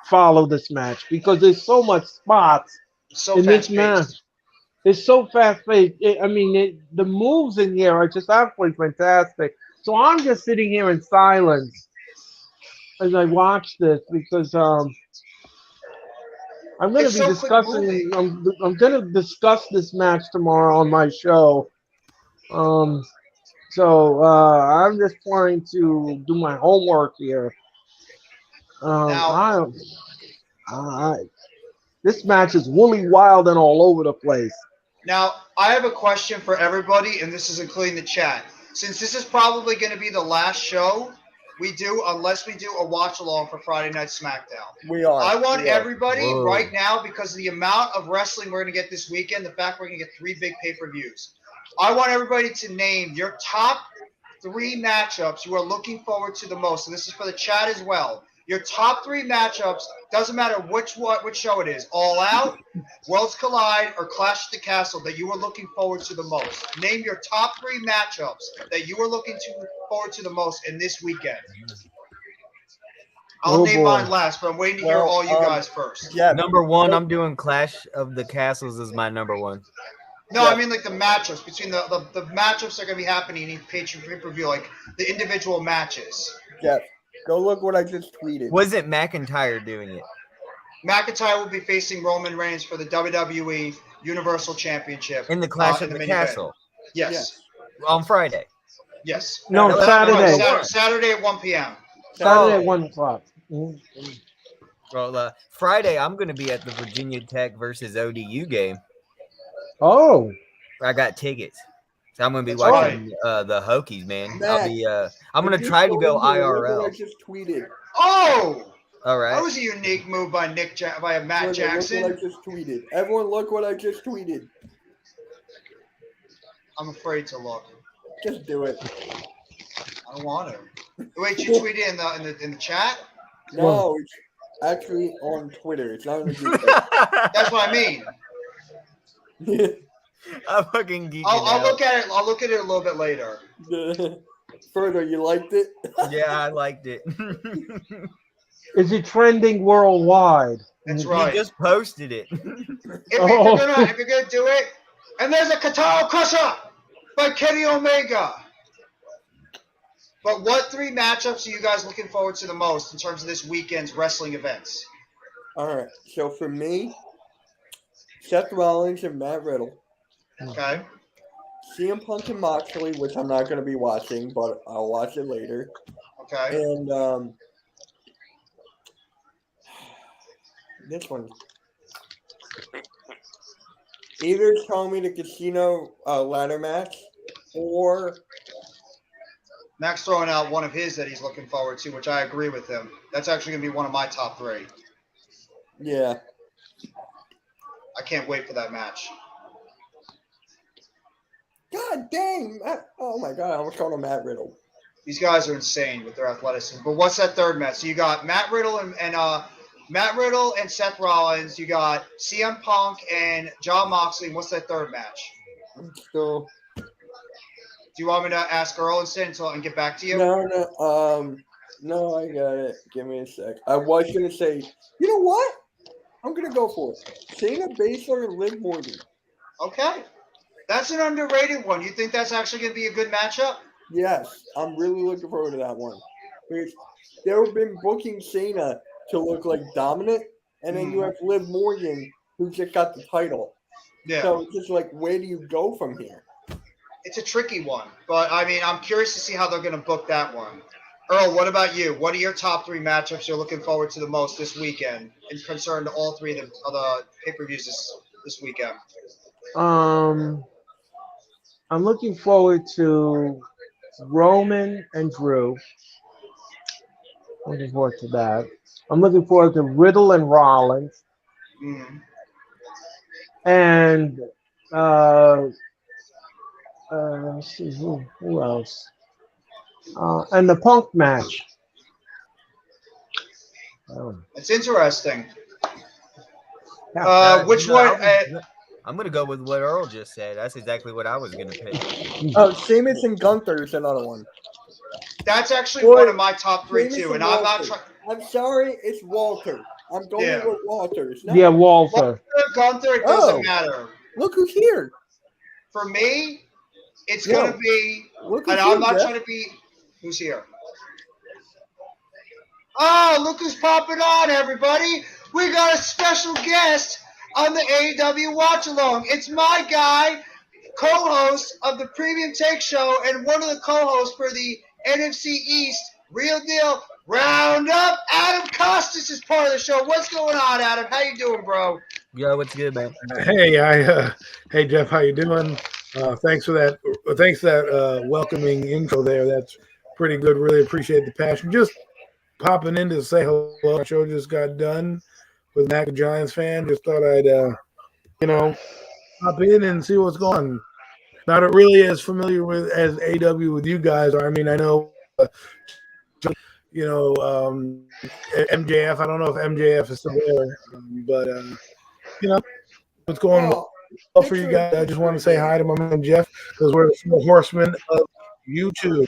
follow this match because there's so much spots So in this fast match. paced. It's so fast paced. The moves in here are just absolutely fantastic. So I'm just sitting here in silence as I watch this because I'm going to It's be so quick discussing. moving. I'm going to discuss this match tomorrow on my show. So I'm just trying to do my homework here. Now, This match is woolly wild and all over the place. Now, I have a question for everybody, and this is including the chat. Since this is probably going to be the last show we do unless we do a watch along for Friday Night SmackDown. We are. I want We are. everybody Whoa. right now, because of the amount of wrestling we're going to get this weekend, the fact we're going to get 3 big pay-per-views. I want everybody to name your top 3 matchups you are looking forward to the most. And this is for the chat as well. Your top 3 matchups, doesn't matter which show it is, All Out, Worlds Collide, or Clash at the Castle, that you are looking forward to the most. Name your top 3 matchups that you are looking forward to the most in this weekend. I'll name mine last, but I'm waiting to hear all you guys first. Yeah. Number 1, I'm doing Clash of the Castles as my number 1. No, I mean like the matchups between the matchups that are going to be happening in each pay-per-view, like the individual matches. Jeff, go look what I just tweeted. Wasn't McIntyre doing it? McIntyre will be facing Roman Reigns for the WWE Universal Championship In the Clash of in the main Castle. event. Yes. On Friday. Yes. No, Saturday. Saturday at 1 p.m. Saturday at 1 o'clock. Well, Friday, I'm going to be at the Virginia Tech versus ODU game. Oh. I got tickets. So I'm going to be That's watching the Hokies, man. Matt, I'm going to try to go Look what I IRL. just tweeted. Oh! All right. That was a unique move by Matt Look Jackson. what I just tweeted. Everyone, look what I just tweeted. I'm afraid to look. Just do it. I don't want to. Wait, you tweeted in the chat? No, it's actually on Twitter. It's not on the group. That's what I mean. I'm fucking geeking I'll out. look at it. I'll look at it a little bit later. Further, you liked it? Yeah, I liked it. Is it trending worldwide? That's right. He just posted it. If you're gonna do it, and there's a Katana Crusher by Kenny Omega. But what 3 matchups are you guys looking forward to the most in terms of this weekend's wrestling events? All right. So for me, Seth Rollins and Matt Riddle. Okay. CM Punk and Moxley, which I'm not going to be watching, but I'll watch it later. Okay. And this one. Either Tommy the Casino ladder match or Max throwing out one of his that he's looking forward to, which I agree with him. That's actually going to be one of my top 3. yeah. I can't wait for that match. God dang! Oh my God! I almost called him Matt Riddle. These guys are insane with their athleticism. But what's that third match? So you got Matt Riddle and Seth Rollins. You got CM Punk and Jon Moxley. And what's that third match? So Do you want me to ask Earl and get back to you? no, I got it. Give me a sec. I was gonna say, you know what? I'm gonna go for it. Shayna Baszler and Liv Morgan. Okay. That's an underrated one. You think that's actually going to be a good matchup? Yes, I'm really looking forward to that one. Because they've been booking Shayna to look like dominant, and then you have Liv Morgan, who just got the title. Yeah. So it's just like, where do you go from here? It's a tricky one, but I mean, I'm curious to see how they're going to book that one. Earl, what about you? What are your top 3 matchups you're looking forward to the most this weekend, in concern to all 3 of the pay-per-views this weekend? I'm looking forward to Roman and Drew. Looking forward to that. I'm looking forward to Riddle and Rollins. Mm. And let's see who else. And the Punk match. It's interesting. Yeah. Which No, one? I'm going to go with what Earl just said. That's exactly what I was going to pick. Oh, Sheamus and Gunther is another one. That's actually Boy, one of my top 3 Sheamus too, and and I'm not Walter. trying. I'm sorry, it's Walter. I'm going Yeah. with Walter. It's not- Yeah, Walter. Gunther, it doesn't Oh. matter. Look who's here. For me, it's Yo, going to be, Look who's and here, I'm not Jeff. trying to be, who's here? Oh, look who's popping on, everybody. We got a special guest on the AEW Watch Along. It's my guy, co-host of the Premium Take Show and one of the co-hosts for the NFC East Real Deal Roundup. Adam Costas is part of the show. What's going on, Adam? How you doing, bro? Yo, what's good, man? Hey, hey Jeff, how you doing? Thanks for that. Thanks for that welcoming intro there. That's pretty good. Really appreciate the passion. Just popping in to say hello. Our show just got done with Mac, a Giants fan. Just thought I'd, pop in and see what's going on. Not really as familiar with as AW with you guys are. I mean, I know, MJF. I don't know if MJF is still there, what's going Well, well for thanks you for guys. I thanks just for want to say the hi to my man Jeff because we're the four horsemen of YouTube.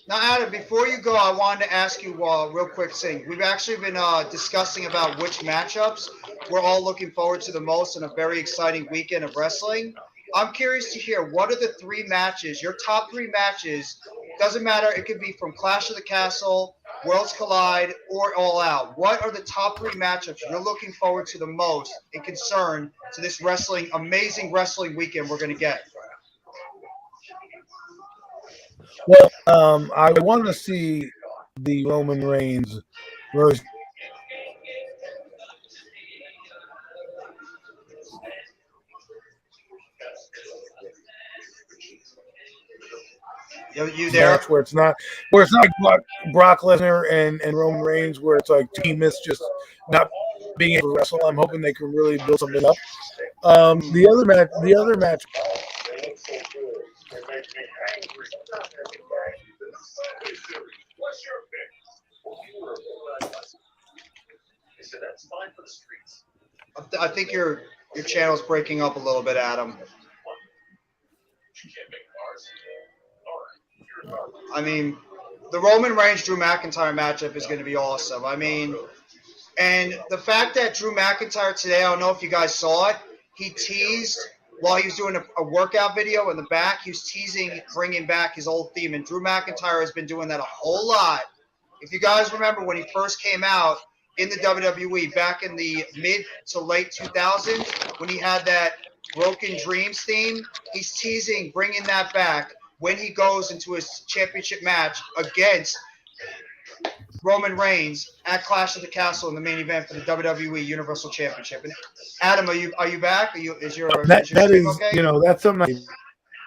Now, Adam, before you go, I wanted to ask you real quick thing. We've actually been discussing about which matchups we're all looking forward to the most in a very exciting weekend of wrestling. I'm curious to hear what are the three matches, your top three matches. Doesn't matter. It could be from Clash of the Castle, Worlds Collide, or All Out. What are the top three matchups you're looking forward to the most in concern to this amazing wrestling weekend we're going to get? Well, I want to see the Roman Reigns versus. You there? Match where it's not like Brock Lesnar and Roman Reigns where it's like team is just not being able to wrestle. I'm hoping they can really build something up. The other match. I think your channel's breaking up a little bit, Adam. I mean, the Roman Reigns Drew McIntyre matchup is going to be awesome. I mean, and the fact that Drew McIntyre today, I don't know if you guys saw it, he teased while he was doing a workout video in the back. He was teasing bringing back his old theme, and Drew McIntyre has been doing that a whole lot. If you guys remember when he first came out in the WWE back in the mid to late 2000s, when he had that Broken Dreams theme, he's teasing bringing that back when he goes into his championship match against Roman Reigns at Clash of the Castle in the main event for the WWE Universal Championship. And Adam, are you back? Is your That stream is, okay? that's something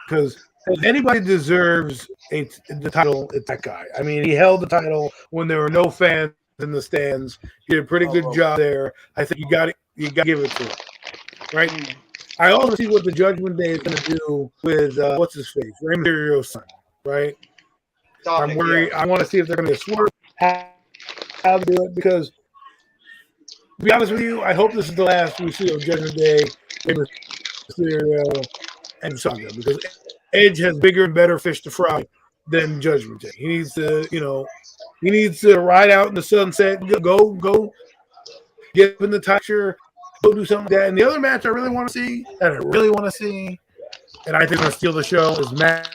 because if anybody deserves the title, it's that guy. I mean, he held the title when there were no fans in the stands. He did a pretty good job there. I think you got to give it to him, right? I also see what the Judgment Day is going to do with what's his face, Rey Mysterio's son, right? Dominic, I'm worried. yeah. I want to see if they're going to swerve how to do it because, to be honest with you, I hope this is the last we see of Judgment Day, Rey Mysterio, and Saga because Edge has bigger and better fish to fry than Judgment Day. He needs to ride out in the sunset, go get up in the texture, go do something like that. And the other match I really want to see, and I think going to steal the show is Matt.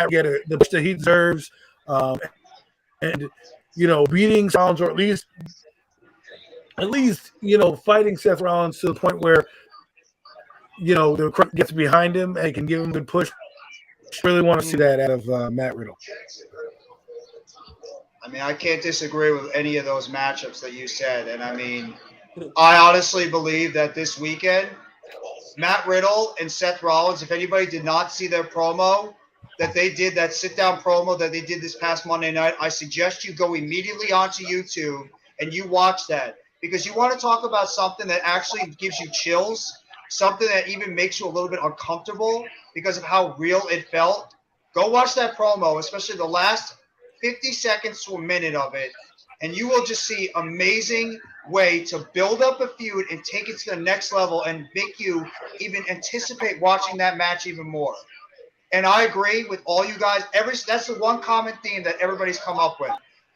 Get the push that he deserves, and beating Rollins, or at least fighting Seth Rollins to the point where the crowd gets behind him and can give him a good push. I really want to see that out of Matt Riddle. I mean, I can't disagree with any of those matchups that you said. And I mean, I honestly believe that this weekend, Matt Riddle and Seth Rollins, if anybody did not see their promo that they did, that sit-down promo that they did this past Monday night, I suggest you go immediately onto YouTube and you watch that. Because you want to talk about something that actually gives you chills, something that even makes you a little bit uncomfortable because of how real it felt. Go watch that promo, especially the last 50 seconds to a minute of it, and you will just see amazing way to build up a feud and take it to the next level and make you even anticipate watching that match even more. And I agree with all you guys. That's the one common theme that everybody's come up with.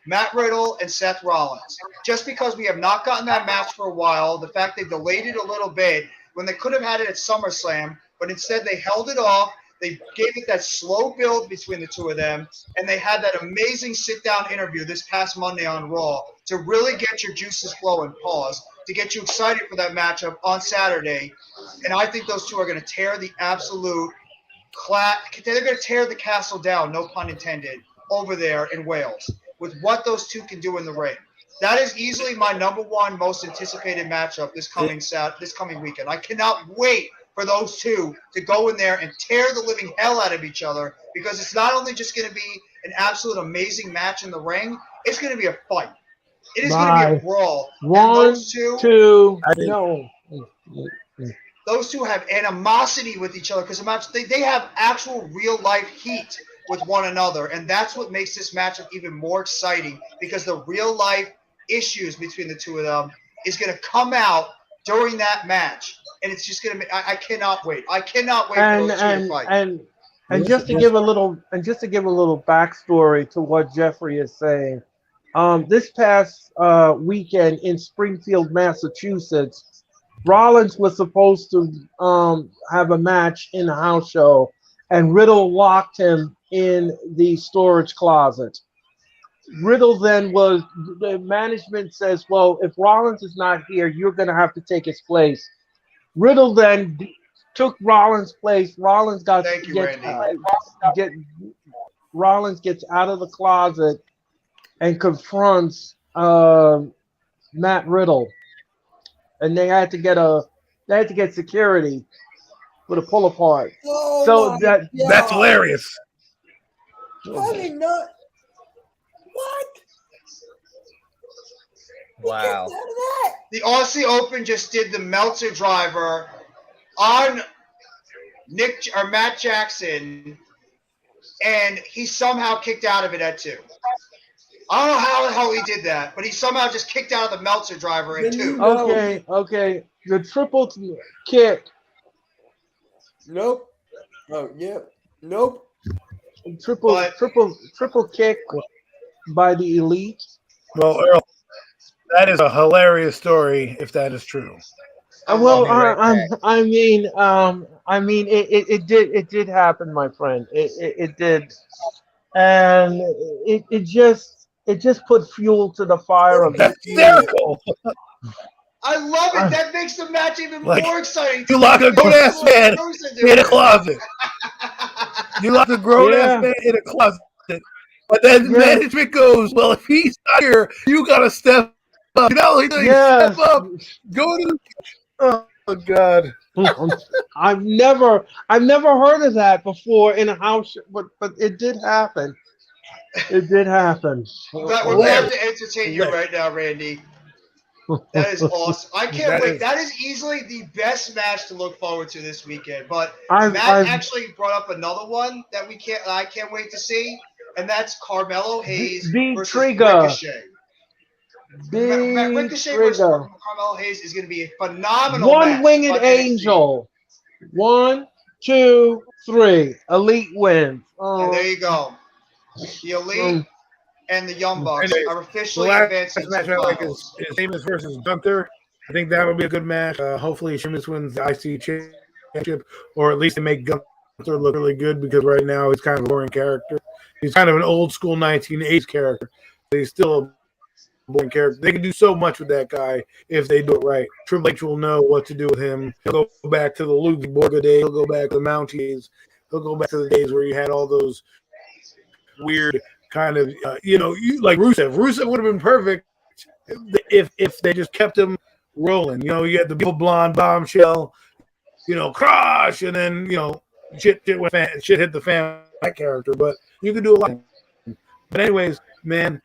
Matt Riddle and Seth Rollins. Just because we have not gotten that match for a while, the fact they delayed it a little bit when they could have had it at SummerSlam, but instead they held it off. They gave it that slow build between the two of them, and they had that amazing sit-down interview this past Monday on Raw to really get your juices flowing, to get you excited for that matchup on Saturday. And I think those two are going to tear the absolute they're going to tear the castle down, no pun intended, over there in Wales with what those two can do in the ring. That is easily my number one most anticipated matchup this coming weekend. I cannot wait for those two to go in there and tear the living hell out of each other, because it's not only just going to be an absolute amazing match in the ring, it's going to be a fight. It is going to be a Bye. brawl. And One, those two, two, I think no. have animosity with each other because they have actual real life heat with one another, and that's what makes this matchup even more exciting, because the real life issues between the two of them is going to come out during that match, and it's just going to be. I cannot wait. I cannot wait for And those two to and fight. and and this, just to this, give a little backstory to what Jeffrey is saying. This past weekend in Springfield, Massachusetts, Rollins was supposed to have a match in the house show, and Riddle locked him in the storage closet. Riddle then was the management says, well, if Rollins is not here, you're going to have to take his place. Riddle then took Rollins' place. Thank you, Gets Randy. get Rollins gets out of the closet and confronts Matt Riddle, and they had to get security for the pull apart. Oh So my that God. that's hilarious. I did not. What? Wow. Get out of that. The Aussie Open just did the Meltzer driver on Matt Jackson, and he somehow kicked out of it at 2. I don't know how the hell he did that, but he somehow just kicked out of the Meltzer driver at Then 2. you know. okay. The triple kick, Nope. Oh yeah. Nope. triple kick by the Elite. Well, Earl, that is a hilarious story if that is true. I Well, love it. Right back. it did happen, my friend. It did, and it just put fuel to the fire of That's this feud. hysterical. I love it. Uh, That makes the match even Like, more exciting. you lock a grown ass man in a closet. You lock a grown ass Yeah, man in a closet. But then yeah, management goes, well, if he's not here, you got to step up. You know, you step yes. up, go to the. Oh, God. I've never heard of that before in a house, but it did happen. It did happen. But we're glad Hilarious. to entertain you right now, Randy. Oh, That is awesome. I can't That wait. is- That is easily the best match to look forward to this weekend. But I've, Matt I've actually brought up another one that I can't wait to see, and that's Carmelo Hayes Big versus Trigger, Ricochet. Big Ricochet versus Trigger, Carmelo Hayes is going to be a phenomenal one match winged on NXT. angel. 1, 2, 3. Elite wins. And there you go. The Elite Um, and the Young Bucks Anyways, are the officially last advancing to match the I like finals. is Sheamus versus Gunther. I think that would be a good match. Hopefully, Sheamus wins the IC championship, or at least they make Gunther look really good, because right now he's kind of a boring character. He's kind of an old school 1980s character. But he's still a boring character. They can do so much with that guy if they do it right. Triple H will know what to do with him. He'll go back to the Luke Borga days. He'll go back to the Mountie days. He'll go back to the days where you had all those weird kind of, like Rusev. Rusev would have been perfect if they just kept him rolling. You had the beautiful blonde bombshell, crush, and then shit hit the fan, that character. But you could do a lot. But anyways, man,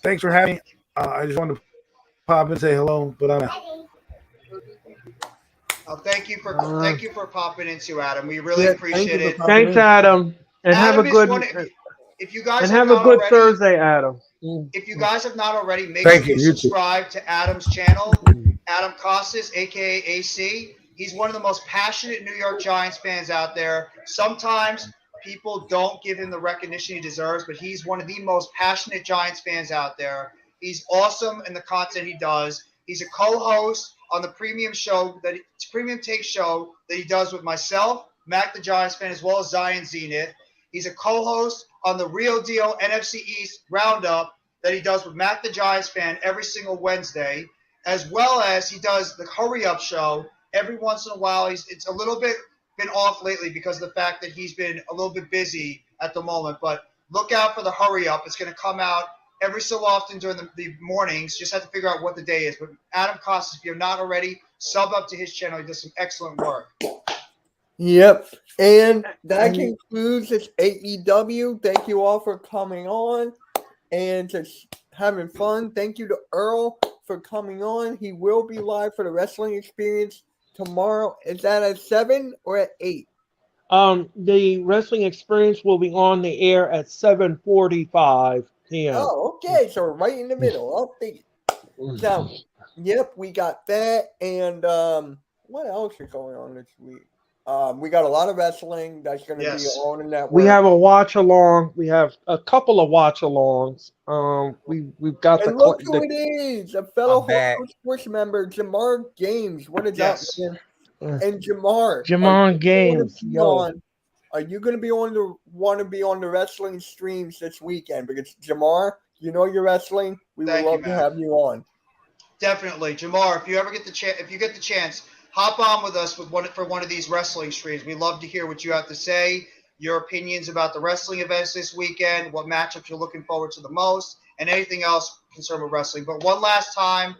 thanks for having me. I just wanted to pop and say hello, but I'm out. Thank you for popping into Adam. We really Yeah, appreciate it. thanks, Adam, and have a Adam is good one. If you guys and have have a not good already, Thursday, Adam. if you guys have not already, make Thank sure you you. You too. subscribe to Adam's channel, Adam Costas, aka AC. He's one of the most passionate New York Giants fans out there. Sometimes people don't give him the recognition he deserves, but he's one of the most passionate Giants fans out there. He's awesome in the content he does. He's a co-host on the premium take show that he does with myself, Mac the Giants fan, as well as Zion Zenith. He's a co-host on the Real Deal NFC East Roundup that he does with Mac the Giants fan every single Wednesday, as well as he does the Hurry Up show every once in a while. It's a little bit been off lately because of the fact that he's been a little bit busy at the moment, but look out for the Hurry Up. It's going to come out every so often during the mornings. Just have to figure out what the day is. But Adam Costas, if you're not already, sub up to his channel. He does some excellent work. Yep. And that concludes this AEW. Thank you all for coming on and just having fun. Thank you to Earl for coming on. He will be live for the Wrestling Experience tomorrow. Is that at 7 or at 8? The Wrestling Experience will be on the air at 7:45 p.m. Oh, okay. So right in the middle. I'll think. So, yep, we got that. And what else is going on this week? We got a lot of wrestling that's going to be on in that. We have a watch along. We have a couple of watch alongs. We've got and look who it is, a fellow Hardcore Sports member, Jamar Games. What is that, man? And Jamar Games. Are you going to be on the wrestling streams this weekend? Because Jamar, you know you're wrestling. We would love to have you on. Definitely, Jamar. If you ever get the chance, hop on with us for one of these wrestling streams. We love to hear what you have to say, your opinions about the wrestling events this weekend, what matchups you're looking forward to the most, and anything else concerned with wrestling. But one last time,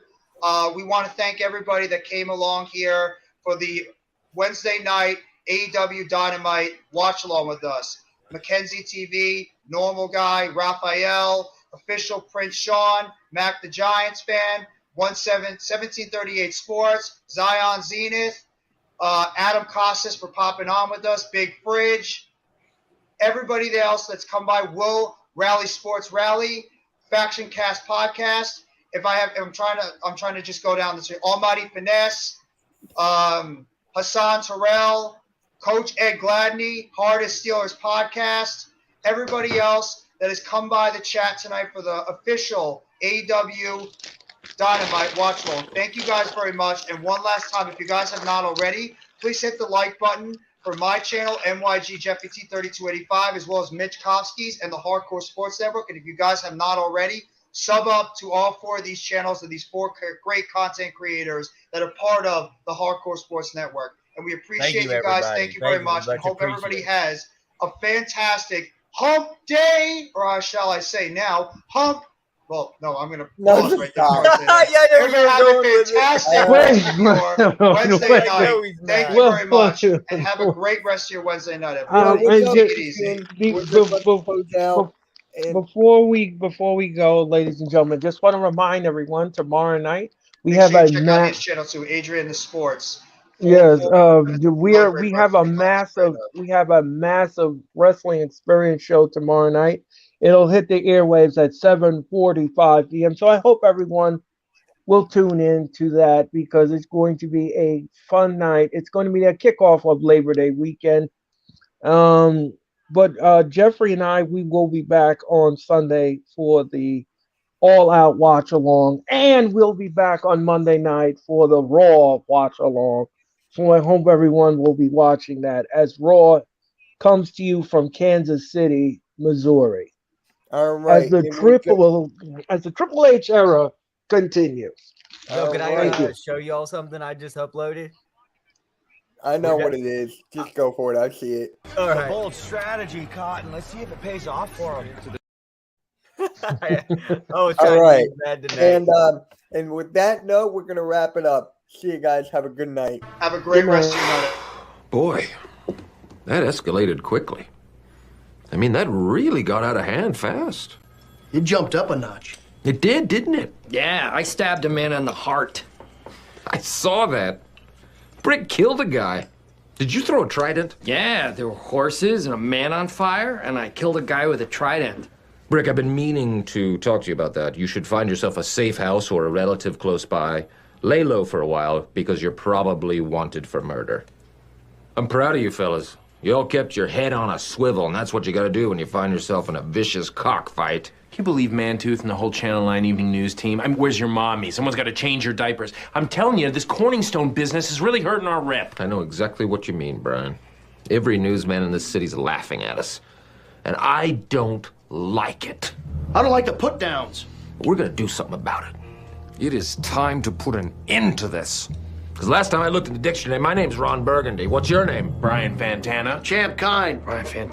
we want to thank everybody that came along here for the Wednesday night AEW Dynamite watch along with us. Mackenzie TV, Normal Guy, Raphael, Official Prince Sean, Mac the Giants fan, 1738 Sports, Zion Zenith, Adam Costas for popping on with us, Big Fridge, everybody else that's come by, Will Rally Sports Rally, Faction Cast Podcast. I'm trying to just go down this way. Almighty Finesse, Hassan Terrell, Coach Ed Gladney, Hardest Steelers Podcast, everybody else that has come by the chat tonight for the official AEW Dynamite watch along. Thank you guys very much. And one last time, if you guys have not already, please hit the like button for my channel, MYG Jeffy T3285, as well as Mitch Kofsky's and the Hardcore Sports Network. And if you guys have not already, sub up to all 4 of these channels and these 4 great content creators that are part of the Hardcore Sports Network. And we appreciate you guys. Thank you very much. And hope everybody has a fantastic hump day, or shall I say now, hump. Well, no, I'm going to pause right there. Everybody have a fantastic rest of your Wednesday night. Thank you very much. And have a great rest of your Wednesday night, everybody. Take it easy. Before we go, ladies and gentlemen, just want to remind everyone, tomorrow night we Make have sure you a check out his channel too, Adrian the Sports. Yes, we have a massive wrestling experience show tomorrow night. It'll hit the airwaves at 7:45 p.m. So I hope everyone will tune in to that because it's going to be a fun night. It's going to be a kickoff of Labor Day weekend. But Jeffrey and I, we will be back on Sunday for the All Out watch along, and we'll be back on Monday night for the Raw watch along. So I hope everyone will be watching that as Raw comes to you from Kansas City, Missouri. All right. As the Triple H era continues. Yo, can I show you all something I just uploaded? I know what it is. Just go for it. I see it. All right. Bold strategy, Cotton. Let's see if it pays off for him. All right. And with that note, we're gonna wrap it up. See you guys. Have a good night. Have a great rest of your night. Boy, that escalated quickly. I mean, that really got out of hand fast. It jumped up a notch. It did, didn't it? Yeah, I stabbed a man in the heart. I saw that. Brick killed a guy. Did you throw a trident? Yeah, there were horses and a man on fire, and I killed a guy with a trident. Brick, I've been meaning to talk to you about that. You should find yourself a safe house or a relative close by. Lay low for a while, because you're probably wanted for murder. I'm proud of you fellas. You all kept your head on a swivel, and that's what you gotta do when you find yourself in a vicious cockfight. Can you believe Mantooth and the whole Channel 9 Evening News team? Where's your mommy? Someone's got to change your diapers. I'm telling you, this Corningstone business is really hurting our rep. I know exactly what you mean, Brian. Every newsman in this city's laughing at us. And I don't like it. I don't like the put-downs. We're gonna do something about it. It is time to put an end to this. Because last time I looked in the dictionary, my name's Ron Burgundy. What's your name? Brian Fantana. Champ Kind. Brian Fantana.